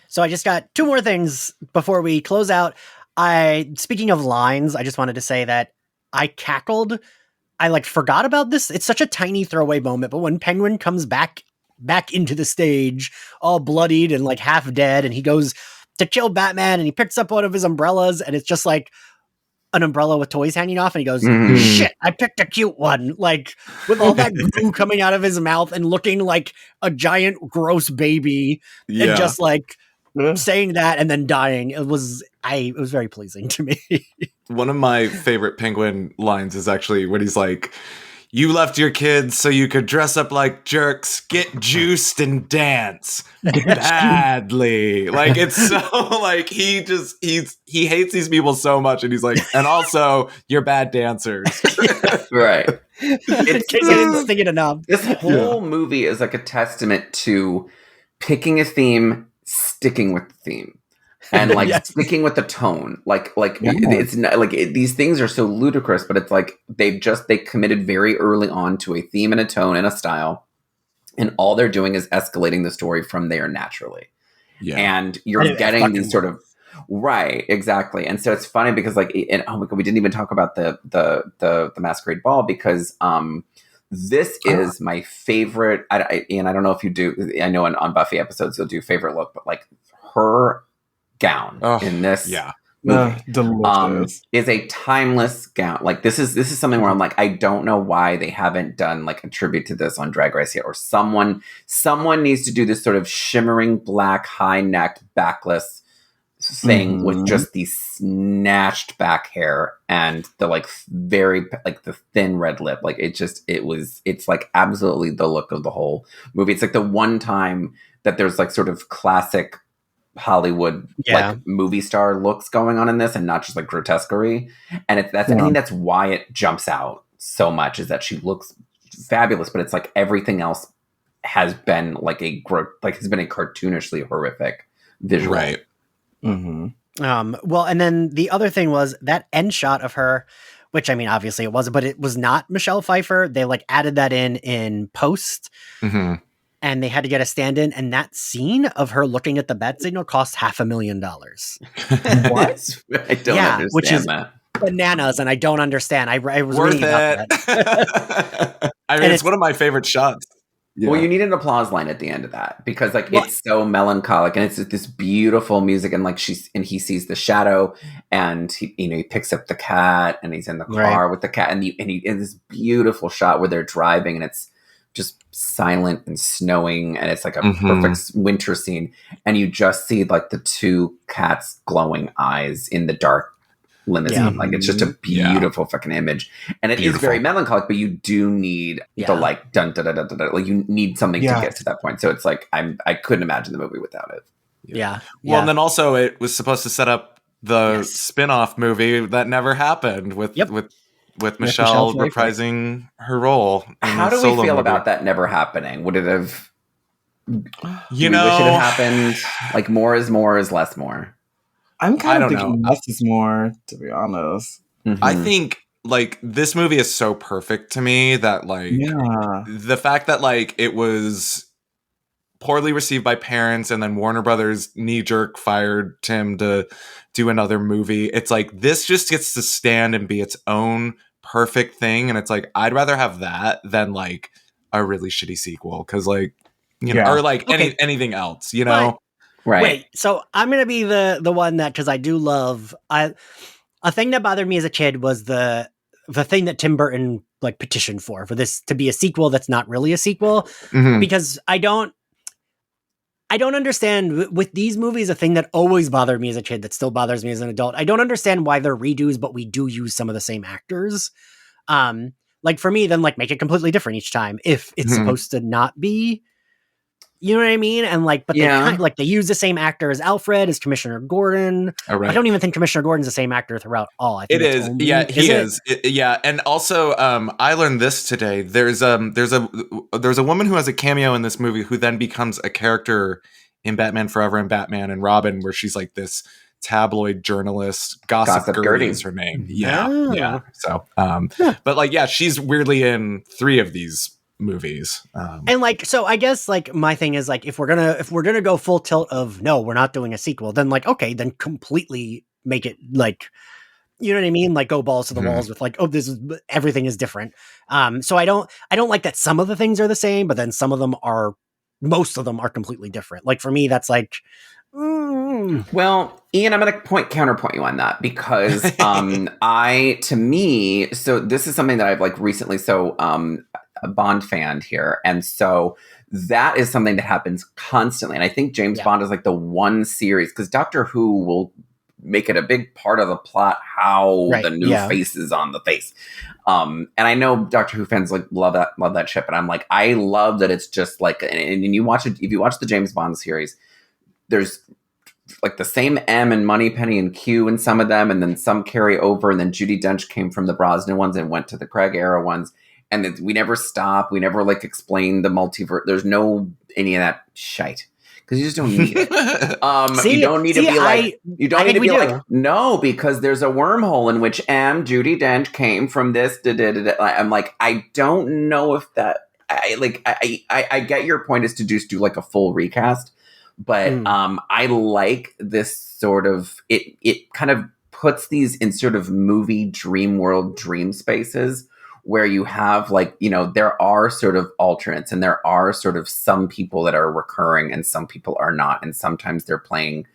So I just got two more things before we close out. Speaking of lines, I just wanted to say that I cackled. I like forgot about this. It's such a tiny throwaway moment, but when Penguin comes back into the stage, all bloodied and like half dead, and he goes to kill Batman, and he picks up one of his umbrellas, and it's just like an umbrella with toys hanging off, and he goes, shit, I picked a cute one. Like with all that goo coming out of his mouth and looking like a giant gross baby, and just like saying that and then dying. It was very pleasing to me.
One of my favorite Penguin lines is actually when he's like, you left your kids so you could dress up like jerks, get juiced, and dance badly. Like, it's so like he hates these people so much, and he's like, and also you're bad dancers.
Right.
In case I didn't sing it enough.
This whole movie is like a testament to picking a theme, sticking with the theme. And like sticking with the tone, it's not like these things are so ludicrous, but it's like they committed very early on to a theme and a tone and a style, and all they're doing is escalating the story from there naturally. And you're getting these sort of exactly. And so it's funny because like, and oh my god, we didn't even talk about the Masquerade Ball, because this is my favorite. And I don't know if you do. I know on Buffy episodes you'll do favorite look, but like her gown in this movie is a timeless gown. Like this is something where I'm like, I don't know why they haven't done like a tribute to this on Drag Race yet, or someone needs to do this sort of shimmering black high necked backless thing with just the snatched back hair and the like very like the thin red lip. Like it's like absolutely the look of the whole movie. It's like the one time that there's like sort of classic Hollywood like movie star looks going on in this, and not just like grotesquerie. And I think that's why it jumps out so much, is that she looks fabulous, but it's like everything else has been like has been a cartoonishly horrific visual.
Right.
Well, and then the other thing was that end shot of her, which I mean, obviously it wasn't, but it was not Michelle Pfeiffer. They like added that in post, and they had to get a stand-in. And that scene of her looking at the bat signal cost $500,000.
What? I don't understand
which is
that.
Bananas, and I don't understand. I was
Worth
reading about
it.
that.
I mean, it's one of my favorite shots.
Yeah. Well, you need an applause line at the end of that because it's so melancholic and it's this beautiful music and he sees the shadow and he picks up the cat and he's in the car with the cat and he in this beautiful shot where they're driving and it's just silent and snowing and it's like a perfect winter scene and you just see like the two cats' glowing eyes in the dark limousine. Like it's just a beautiful fucking image and it is very melancholic, but you do need the like dun da da da da, like you need something to get to that point. So it's like I couldn't imagine the movie without it.
Well, and then also it was supposed to set up the spin-off movie that never happened with Michelle reprising her role.
How do we feel about that never happening? Would it have wish it had happened? Like more is less more.
I'm kind of thinking less is more, to be honest.
I think like this movie is so perfect to me that like the fact that like it was poorly received by parents and then Warner Brothers knee-jerk fired Tim to do another movie. It's like this just gets to stand and be its own perfect thing. And it's like I'd rather have that than like a really shitty sequel because like or like anything else, you know?
Right.
Wait, so I'm gonna be the one that because I do love a thing that bothered me as a kid was the thing that Tim Burton like petitioned for this to be a sequel that's not really a sequel because I don't understand with these movies a thing that always bothered me as a kid that still bothers me as an adult. I don't understand why they're redos, but we do use some of the same actors. Like for me, then like make it completely different each time if it's supposed to not be. You know what I mean? And like, but they use the same actor as Alfred, as Commissioner Gordon. I don't even think Commissioner Gordon's the same actor throughout all. I think
it is. He is. And also, I learned this today. There's a woman who has a cameo in this movie who then becomes a character in Batman Forever and Batman and Robin, where she's like this tabloid journalist. Gossip Gertie is her name. Yeah. So, but like, she's weirdly in 3 of these movies
and like so I guess like my thing is like if we're gonna go full tilt of no we're not doing a sequel then like okay then completely make it like you know what I mean like go balls to the walls with like everything is different so I don't like that some of the things are the same but then most of them are completely different like for me that's like
Well, Ian, I'm going to counterpoint you on that because to me, so this is something that I've like recently, a Bond fan here. And so that is something that happens constantly. And I think James Bond is like the one series because Doctor Who will make it a big part of the plot, how the new face is on the face. And I know Doctor Who fans like love that shit, but I'm like, I love that it's just like, and you watch it, if you watch the James Bond series, there's like the same M and Moneypenny and Q in some of them, and then some carry over, and then Judi Dench came from the Brosnan ones and went to the Craig era ones. And we never stop. We never like explain the multiverse. There's no any of that shite because you just don't need it. You don't need to be like. You don't need to be like no because there's a wormhole in which Judi Dench came from this. I'm like I don't know if that. I get your point is to just do like a full recast, but I like this sort of it kind of puts these in sort of movie dream world dream spaces. Where you have like, there are sort of alternates and there are sort of some people that are recurring and some people are not. And sometimes they're playing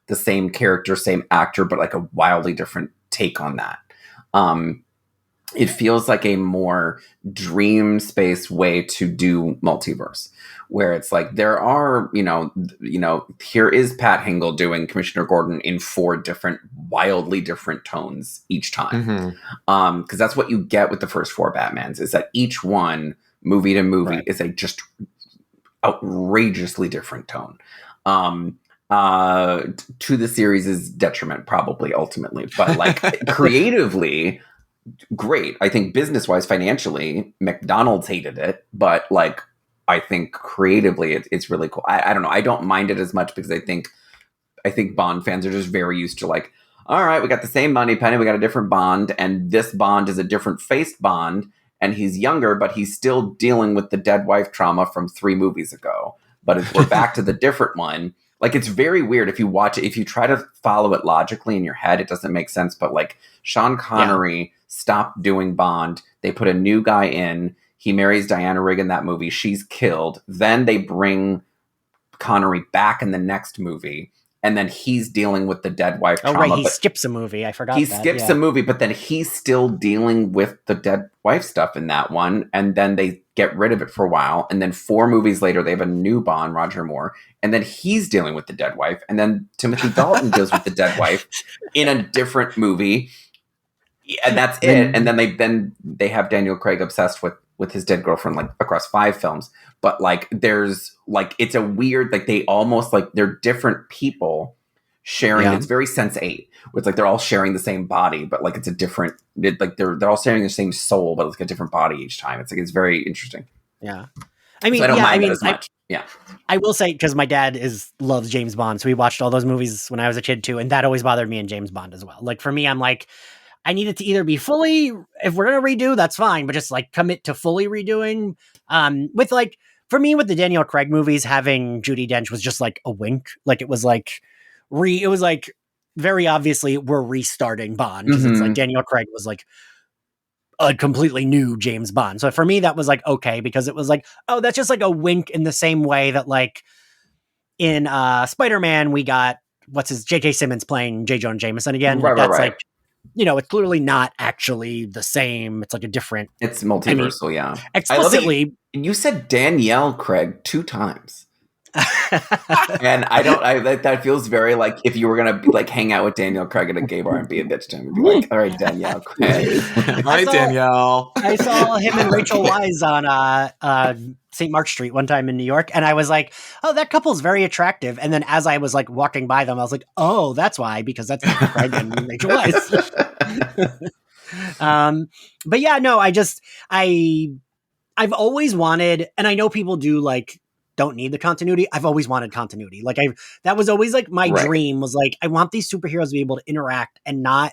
the same character, same actor, but like a wildly different take on that. It feels like a more dream space way to do multiverse where it's like there are, here is Pat Hingle doing Commissioner Gordon in 4 wildly different tones each time. Because that's what you get with the first 4 Batmans is that each one movie to movie is a just outrageously different tone. To the series' detriment, probably ultimately, but like creatively, great. I think business-wise, financially, McDonald's hated it, but like I think creatively, it's really cool. I don't know. I don't mind it as much because I think I think Bond fans are just very used to like, all right, we got the same money penny, we got a different Bond, and this Bond is a different faced Bond, and he's younger, but he's still dealing with the dead wife trauma from 3 movies ago. But if we're back to the different one, like, it's very weird if you watch it. If you try to follow it logically in your head, it doesn't make sense. But like, Sean Connery stopped doing Bond. They put a new guy in. He marries Diana Rigg in that movie. She's killed. Then they bring Connery back in the next movie. And then he's dealing with the dead wife trauma.
Oh, right. He skips a movie. I forgot
he
that.
skips a movie, but then he's still dealing with the dead wife stuff in that one. And then they get rid of it for a while. And then 4 movies later, they have a new Bond, Roger Moore. And then he's dealing with the dead wife. And then Timothy Dalton deals with the dead wife in a different movie. And that's it. And then they have Daniel Craig obsessed with his dead girlfriend, like, across 5 films. But like, there's like, it's a weird, like, they almost like, they're different people sharing. It's very Sense8. It's like they're all sharing the same body, but like, it's a different, like they're all sharing the same soul, but it's like a different body each time. It's like, it's very interesting.
Yeah. I mean,
so I don't mind that as much.
I will say, because my dad loves James Bond, so we watched all those movies when I was a kid too, and that always bothered me in James Bond as well. Like, for me, I'm like, I need it to either be fully, if we're gonna redo, that's fine, but just like commit to fully redoing. With like, for me, with the Daniel Craig movies, having Judi Dench was just like a wink. Like, it was like very obviously we're restarting Bond, because it's like Daniel Craig was like a completely new James Bond. So for me, that was like okay, because it was like, oh, that's just like a wink, in the same way that like in Spider-Man we got J.K. Simmons playing J. Jonah Jameson again.
Right.
Like, you know, it's clearly not actually the same. It's like a different.
It's multiversal, yeah.
Explicitly,
you said Danielle Craig 2 times. And that feels very like if you were gonna be like hang out with Daniel Craig at a gay bar and be a bitch to him and be like, all right, Danielle Craig.
Hi, Danielle.
I saw him and Rachel Weisz on St. Mark Street one time in New York, and I was like, oh, that couple's very attractive. And then as I was like walking by them, I was like, oh, that's why, because that's Daniel Craig and Rachel Weisz. But yeah, no, I've always wanted, and I know people do like don't need the continuity. I've always wanted continuity. Like that was always like my dream, was like, I want these superheroes to be able to interact and not,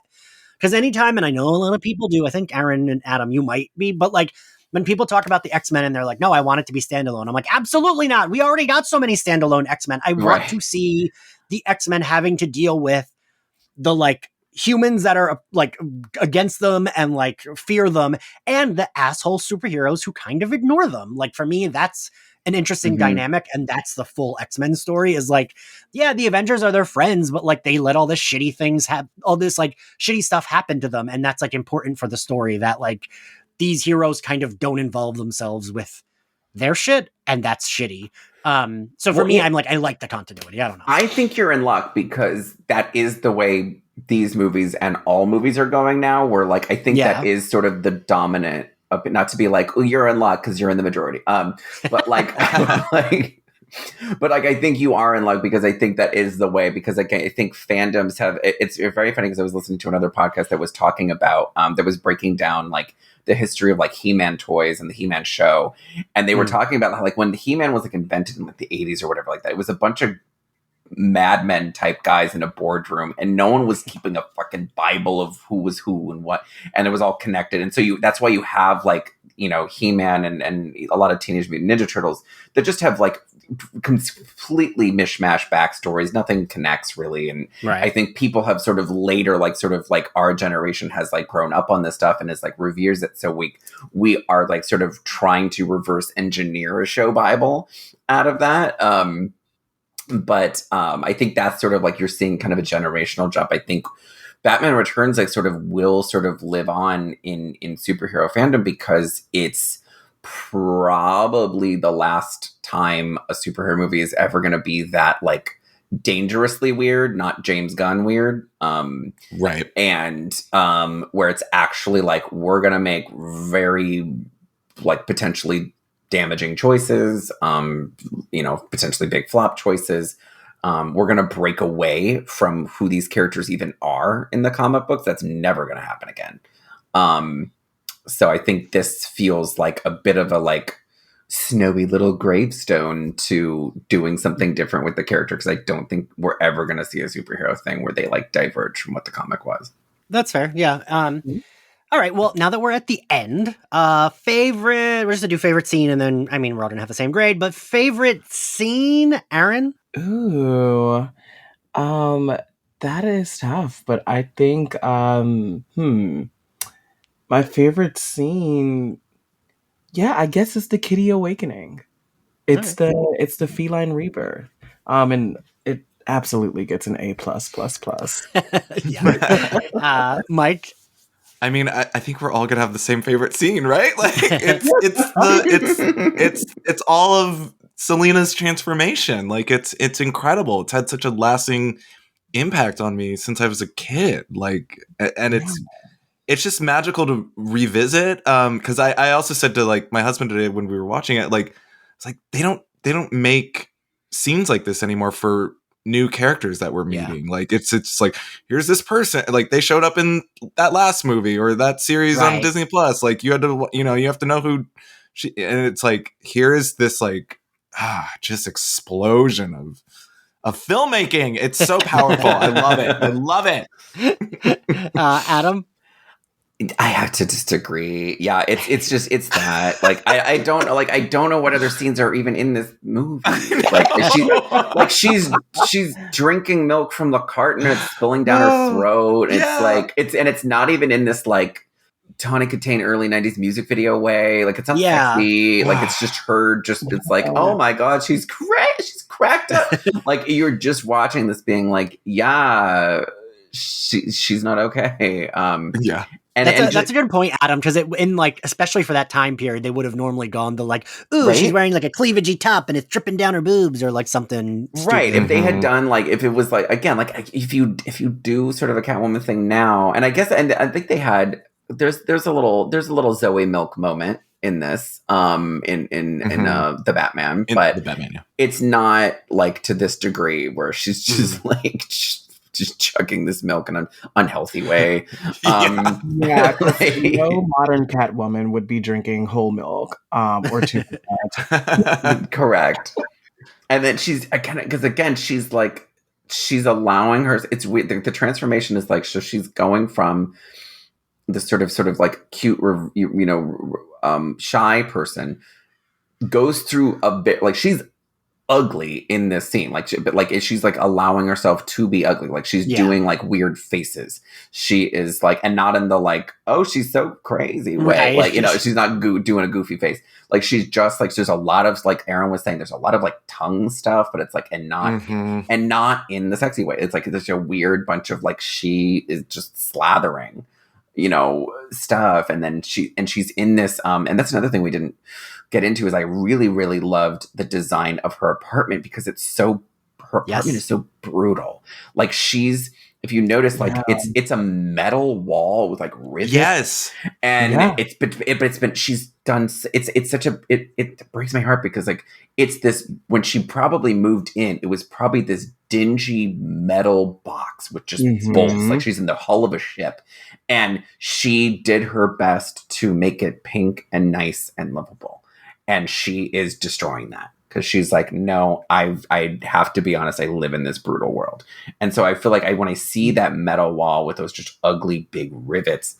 because anytime, and I know a lot of people do, I think Aaron and Adam, you might be, but like when people talk about the X-Men and they're like, no, I want it to be standalone. I'm like, absolutely not. We already got so many standalone X-Men. I want to see the X-Men having to deal with the like humans that are like against them and like fear them, and the asshole superheroes who kind of ignore them. Like, for me, that's an interesting dynamic, and that's the full X-Men story, is like, yeah, the Avengers are their friends, but like they let all this shitty things all this like shitty stuff happen to them, and that's like important for the story, that like these heroes kind of don't involve themselves with their shit, and that's shitty. So for me, I'm like, I like the continuity. I don't know.
I think you're in luck, because that is the way these movies and all movies are going now, where like I think that is sort of the dominant, not to be like, oh, you're in luck because you're in the majority. But like, but like, I think you are in luck, because I think that is the way, because like, I think fandoms have, it's very funny, because I was listening to another podcast that was talking about, that was breaking down like the history of like He-Man toys and the He-Man show. And they were talking about how like when the He-Man was like invented in like the 80s or whatever like that, it was a bunch of Mad Men type guys in a boardroom, and no one was keeping a fucking Bible of who was who and what, and it was all connected. And so that's why you have like, you know, He-Man and a lot of Teenage Mutant Ninja Turtles that just have like completely mishmash backstories. Nothing connects really. And I think people have sort of later, like sort of like our generation has like grown up on this stuff and is like reveres it. So we are like sort of trying to reverse engineer a show Bible out of that. But I think that's sort of like you're seeing kind of a generational jump. I think Batman Returns like sort of will sort of live on in superhero fandom, because it's probably the last time a superhero movie is ever going to be that like dangerously weird, not James Gunn weird.
Right.
And where it's actually like, we're going to make very like potentially damaging choices, you know, potentially big flop choices. We're going to break away from who these characters even are in the comic books. That's never going to happen again. So I think this feels like a bit of a like snowy little gravestone to doing something different with the character, because I don't think we're ever going to see a superhero thing where they like diverge from what the comic was.
That's fair. Yeah. All right. Well, now that we're at the end, we're just gonna do favorite scene, and then, I mean, we're all gonna have the same grade, but favorite scene, Aaron?
Ooh. That is tough, but I think, my favorite scene, yeah, I guess it's the Kitty awakening. It's the feline rebirth. And it absolutely gets an A+++.
Mike?
I mean, I think we're all gonna have the same favorite scene, right? Like it's all of Selena's transformation. Like it's incredible. It's had such a lasting impact on me since I was a kid. Like, and it's just magical to revisit. Because I also said to like my husband today when we were watching it, like it's like they don't make scenes like this anymore for new characters that we're meeting. Like it's like, here's this person, like they showed up in that last movie or that series on Disney Plus. Like you had to, you have to know who she, and it's like, here is this like just explosion of filmmaking. It's so powerful. I love it.
Adam?
I have to disagree. Yeah, it's that. Like I don't know. Like I don't know what other scenes are even in this movie. Like she's drinking milk from the carton and it's spilling down her throat. It's not even in this like Tawny Katane early 90s music video way. Like it's not sexy. Like it's just her. It's like, oh my god, she's cracked up. Like you're just watching this, being like, yeah, she's not okay. And
that's a good point, Adam, because in like, especially for that time period, they would have normally gone the like, ooh, she's wearing like a cleavagey top and it's dripping down her boobs, or like something stupid.
Right. If they had done like, if it was like, again, like if you do sort of a Catwoman thing now, and I guess, and I think they had, there's a little Zoe Milk moment in this, in the Batman, but
the Batman, yeah.
It's not like to this degree where she's just like just chugging this milk in an unhealthy way.
No modern Catwoman would be drinking whole milk, or 2%.
Correct. And then she's because again, she's allowing her. It's weird. The transformation is like, so she's going from this sort of like cute, shy person, goes through a bit like she's ugly in this scene, but she's like allowing herself to be ugly, like she's doing like weird faces. She is like, and not in the like, oh, she's so crazy way, like she's not doing a goofy face. Like she's just like, there's a lot of, like Aaron was saying, there's a lot of like tongue stuff, but it's like, and not in the sexy way. It's like there's a weird bunch of like, she is just slathering stuff, and then she's in this and that's another thing we didn't get into, is I really, really loved the design of her apartment, because her apartment is so brutal. Like if you notice, like it's a metal wall with like rivets. And she's done. It breaks my heart, because like it's this, when she probably moved in, it was probably this dingy metal box with just bolts. Like she's in the hull of a ship, and she did her best to make it pink and nice and livable. And she is destroying that, because she's like, no, I have to be honest, I live in this brutal world. And so I feel like when I see that metal wall with those just ugly big rivets,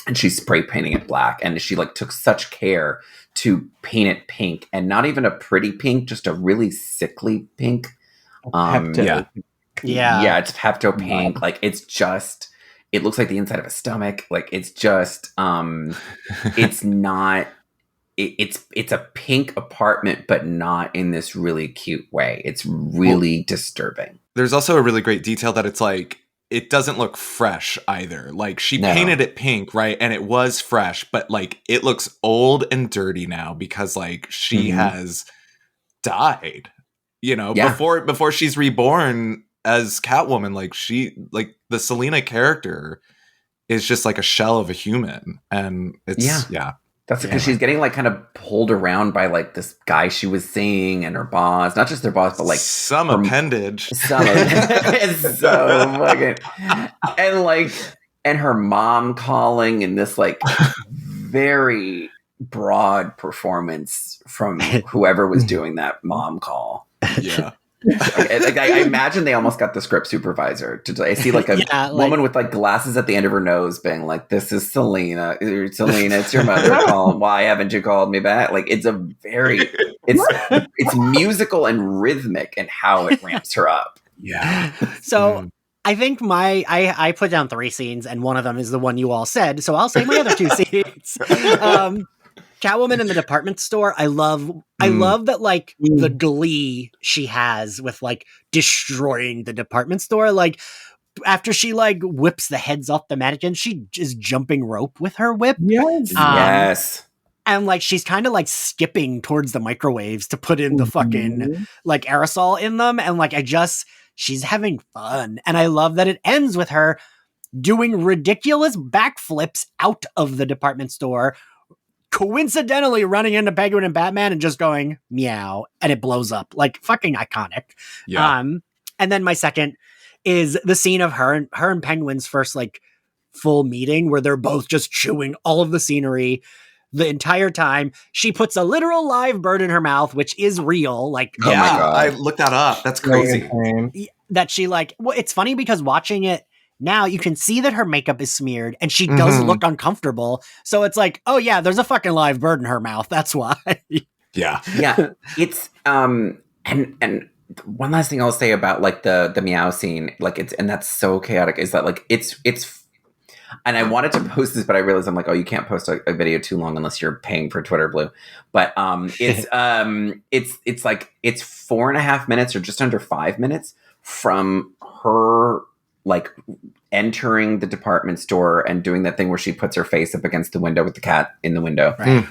and she's spray painting it black, and she like took such care to paint it pink, and not even a pretty pink, just a really sickly pink.
Yeah,
it's Pepto pink. Like it's just, it looks like the inside of a stomach. Like it's just, it's not. It's a pink apartment, but not in this really cute way. It's really disturbing.
There's also a really great detail that it's like, it doesn't look fresh either. Like she painted it pink, right? And it was fresh, but like it looks old and dirty now, because like she has died, before she's reborn as Catwoman. Like the Selena character is just like a shell of a human. And it's,
That's because she's getting like kind of pulled around by like this guy she was seeing, and her boss, not just their boss, but like
some appendage.
It's so fucking, and her mom calling, and this like very broad performance from whoever was doing that mom call.
Yeah.
I imagine they almost got the script supervisor I see like a woman with like glasses at the end of her nose being like, "This is Selena, it's your mother calling. Why haven't you called me back?" Like it's musical and rhythmic in how it ramps her up.
Yeah.
So I think I put down 3 scenes, and one of them is the one you all said, so I'll say my other 2 scenes. Catwoman in the department store. I love that, like, the glee she has with, like, destroying the department store. Like, after she, like, whips the heads off the mannequin, she is jumping rope with her whip.
Yes.
Yes.
And, like, she's kind of, like, skipping towards the microwaves to put in the fucking, like, aerosol in them. And, like, she's having fun. And I love that it ends with her doing ridiculous backflips out of the department store, coincidentally running into Penguin and Batman and just going meow, and it blows up. Like, fucking iconic.
Yeah.
And then my second is the scene of her and Penguin's first, like, full meeting where they're both just chewing all of the scenery the entire time. She puts a literal live bird in her mouth, which is real. Like,
Oh my God.
I looked that up. That's crazy.
That she, like, well, it's funny because watching it now, you can see that her makeup is smeared and she does look uncomfortable. So it's like, oh yeah, there's a fucking live bird in her mouth. That's why.
Yeah.
Yeah. It's and one last thing I'll say about like the meow scene, like and that's so chaotic, is that like it's and I wanted to post this, but I realized I'm like, oh, you can't post a video too long unless you're paying for Twitter Blue. But it's like it's 4.5 minutes or just under 5 minutes from her like entering the department store and doing that thing where she puts her face up against the window with the cat in the window, right.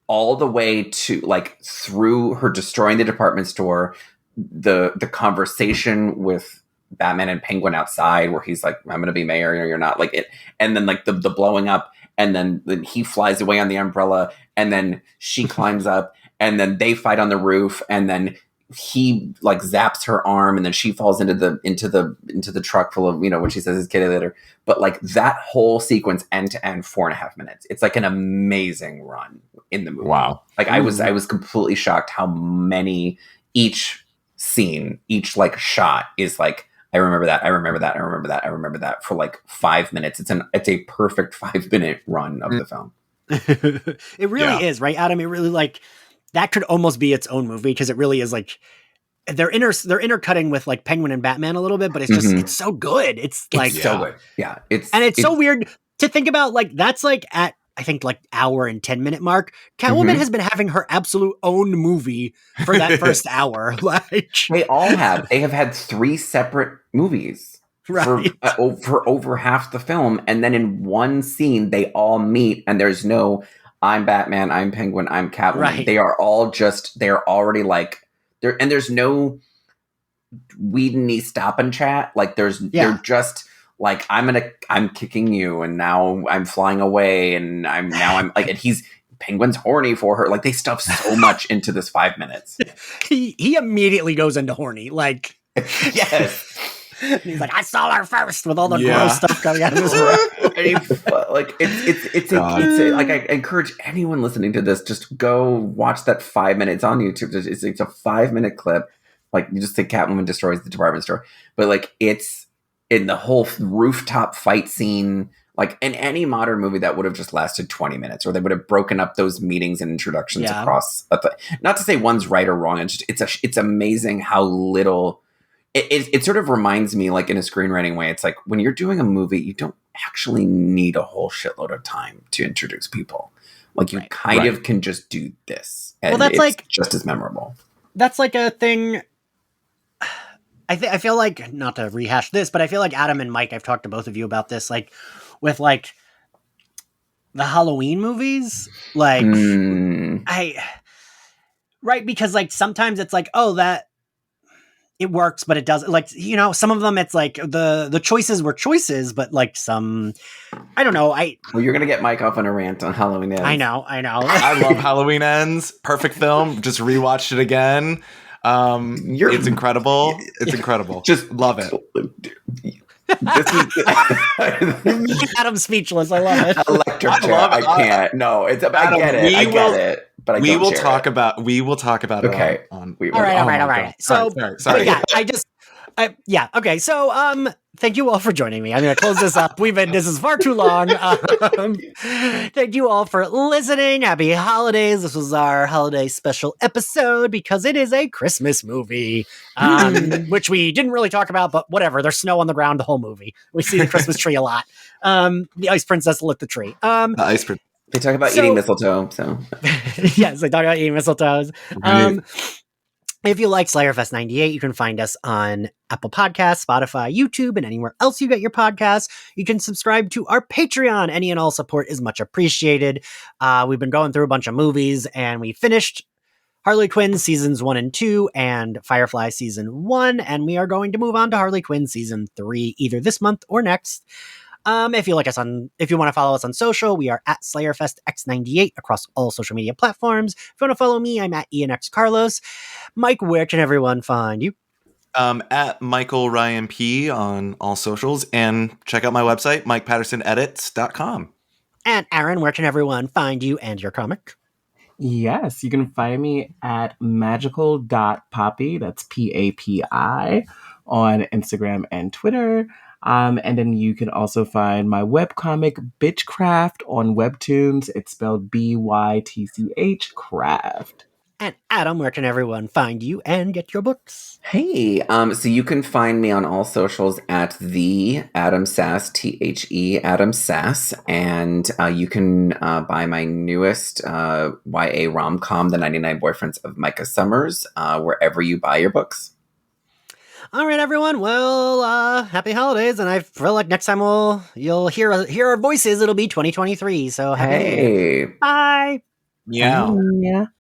All the way to like through her destroying the department store, the conversation with Batman and Penguin outside where he's like, "I'm going to be mayor or you're not," like it, and then like the blowing up, and then he flies away on the umbrella, and then she climbs up, and then they fight on the roof, and then he like zaps her arm, and then she falls into the truck full of, you know, when she says his kitty litter. But like that whole sequence end to end, 4.5 minutes. It's like an amazing run in the movie.
Wow.
Like I was completely shocked how many each scene, each like shot is like, I remember that for like 5 minutes. It's a perfect 5-minute run of the film.
It really is, right, Adam? It really, like, that could almost be its own movie because it really is like they're intercutting with like Penguin and Batman a little bit, but it's just it's so good. It's like
so good. Yeah. It's
so weird to think about. Like that's like at I think like hour and 10-minute mark. Catwoman has been having her absolute own movie for that first hour. Like
they all have. They have had 3 separate movies. Right. For over half the film, and then in one scene they all meet, and there's no I'm Batman, I'm Penguin, I'm Catwoman. Right. They are all they're already like there, and there's no Whedon-y stop and chat. Like they're just like I'm kicking you, and now I'm flying away, and I'm like, and Penguin's horny for her. Like they stuff so much into this 5 minutes.
He immediately goes into horny, like
yes.
He's like, I saw her first with all the gross stuff coming out of his mouth.
Like it's like I encourage anyone listening to this, just go watch that 5 minutes on YouTube. It's a 5-minute clip. Like you just say Catwoman destroys the department store, but like it's in the whole rooftop fight scene. Like in any modern movie that would have just lasted 20 minutes, or they would have broken up those meetings and introductions across. Not to say one's right or wrong. It's amazing how little. It sort of reminds me, like in a screenwriting way, it's like when you're doing a movie, you don't actually need a whole shitload of time to introduce people. Like you kind of can just do this, and that's like just as memorable.
That's like a thing. I feel like, not to rehash this, but I feel like Adam and Mike, I've talked to both of you about this, like with like the Halloween movies, like right, because like sometimes it's like, oh, that. It works, but it doesn't. Like, you know, some of them, it's like the choices were choices, but like some, I don't know.
Well, you're gonna get Mike off on a rant on Halloween Ends.
I know.
I love Halloween Ends. Perfect film. Just rewatched it again. It's incredible. It's incredible. Just love it.
Adam's speechless. I love it.
director chair. I can't. No, it's. I get it. I get it. But
we will talk about
okay.
it on
all right. So
sorry.
Yeah, okay. So thank you all for joining me. I'm gonna close this up. This is far too long. Thank you all for listening. Happy holidays. This was our holiday special episode because it is a Christmas movie. Which we didn't really talk about, but whatever. There's snow on the ground the whole movie. We see the Christmas tree a lot. The ice princess lit the tree.
The ice princess.
They talk about eating mistletoe, so
yes, they talk about eating mistletoes.
Right.
If you like Slayerfest 98, you can find us on Apple Podcasts, Spotify, YouTube, and anywhere else you get your podcasts. You can subscribe to our Patreon. Any and all support is much appreciated. We've been going through a bunch of movies, and we finished Harley Quinn seasons 1 and 2 and Firefly season 1, and we are going to move on to Harley Quinn season 3 either this month or next. If you want to follow us on social, we are at SlayerFestX98 across all social media platforms. If you want to follow me, I'm at IanXCarlos. Mike, where can everyone find you?
At Michael Ryan P on all socials, and check out my website, MikePattersonEdits.com.
And Aaron, where can everyone find you and your comic?
Yes, you can find me at magical.poppy, that's PAPI, on Instagram and Twitter. And then you can also find my webcomic, Bitchcraft, on Webtoons. It's spelled BYTCH Craft.
And Adam, where can everyone find you and get your books?
Hey, so you can find me on all socials at the Adam Sass, THE Adam Sass, and you can buy my newest YA rom-com, The 99 Boyfriends of Micah Summers, wherever you buy your books.
All right, everyone. Well, happy holidays, and I feel like next time you'll hear our voices. It'll be 2023. So happy.
Hey.
Bye.
Yeah.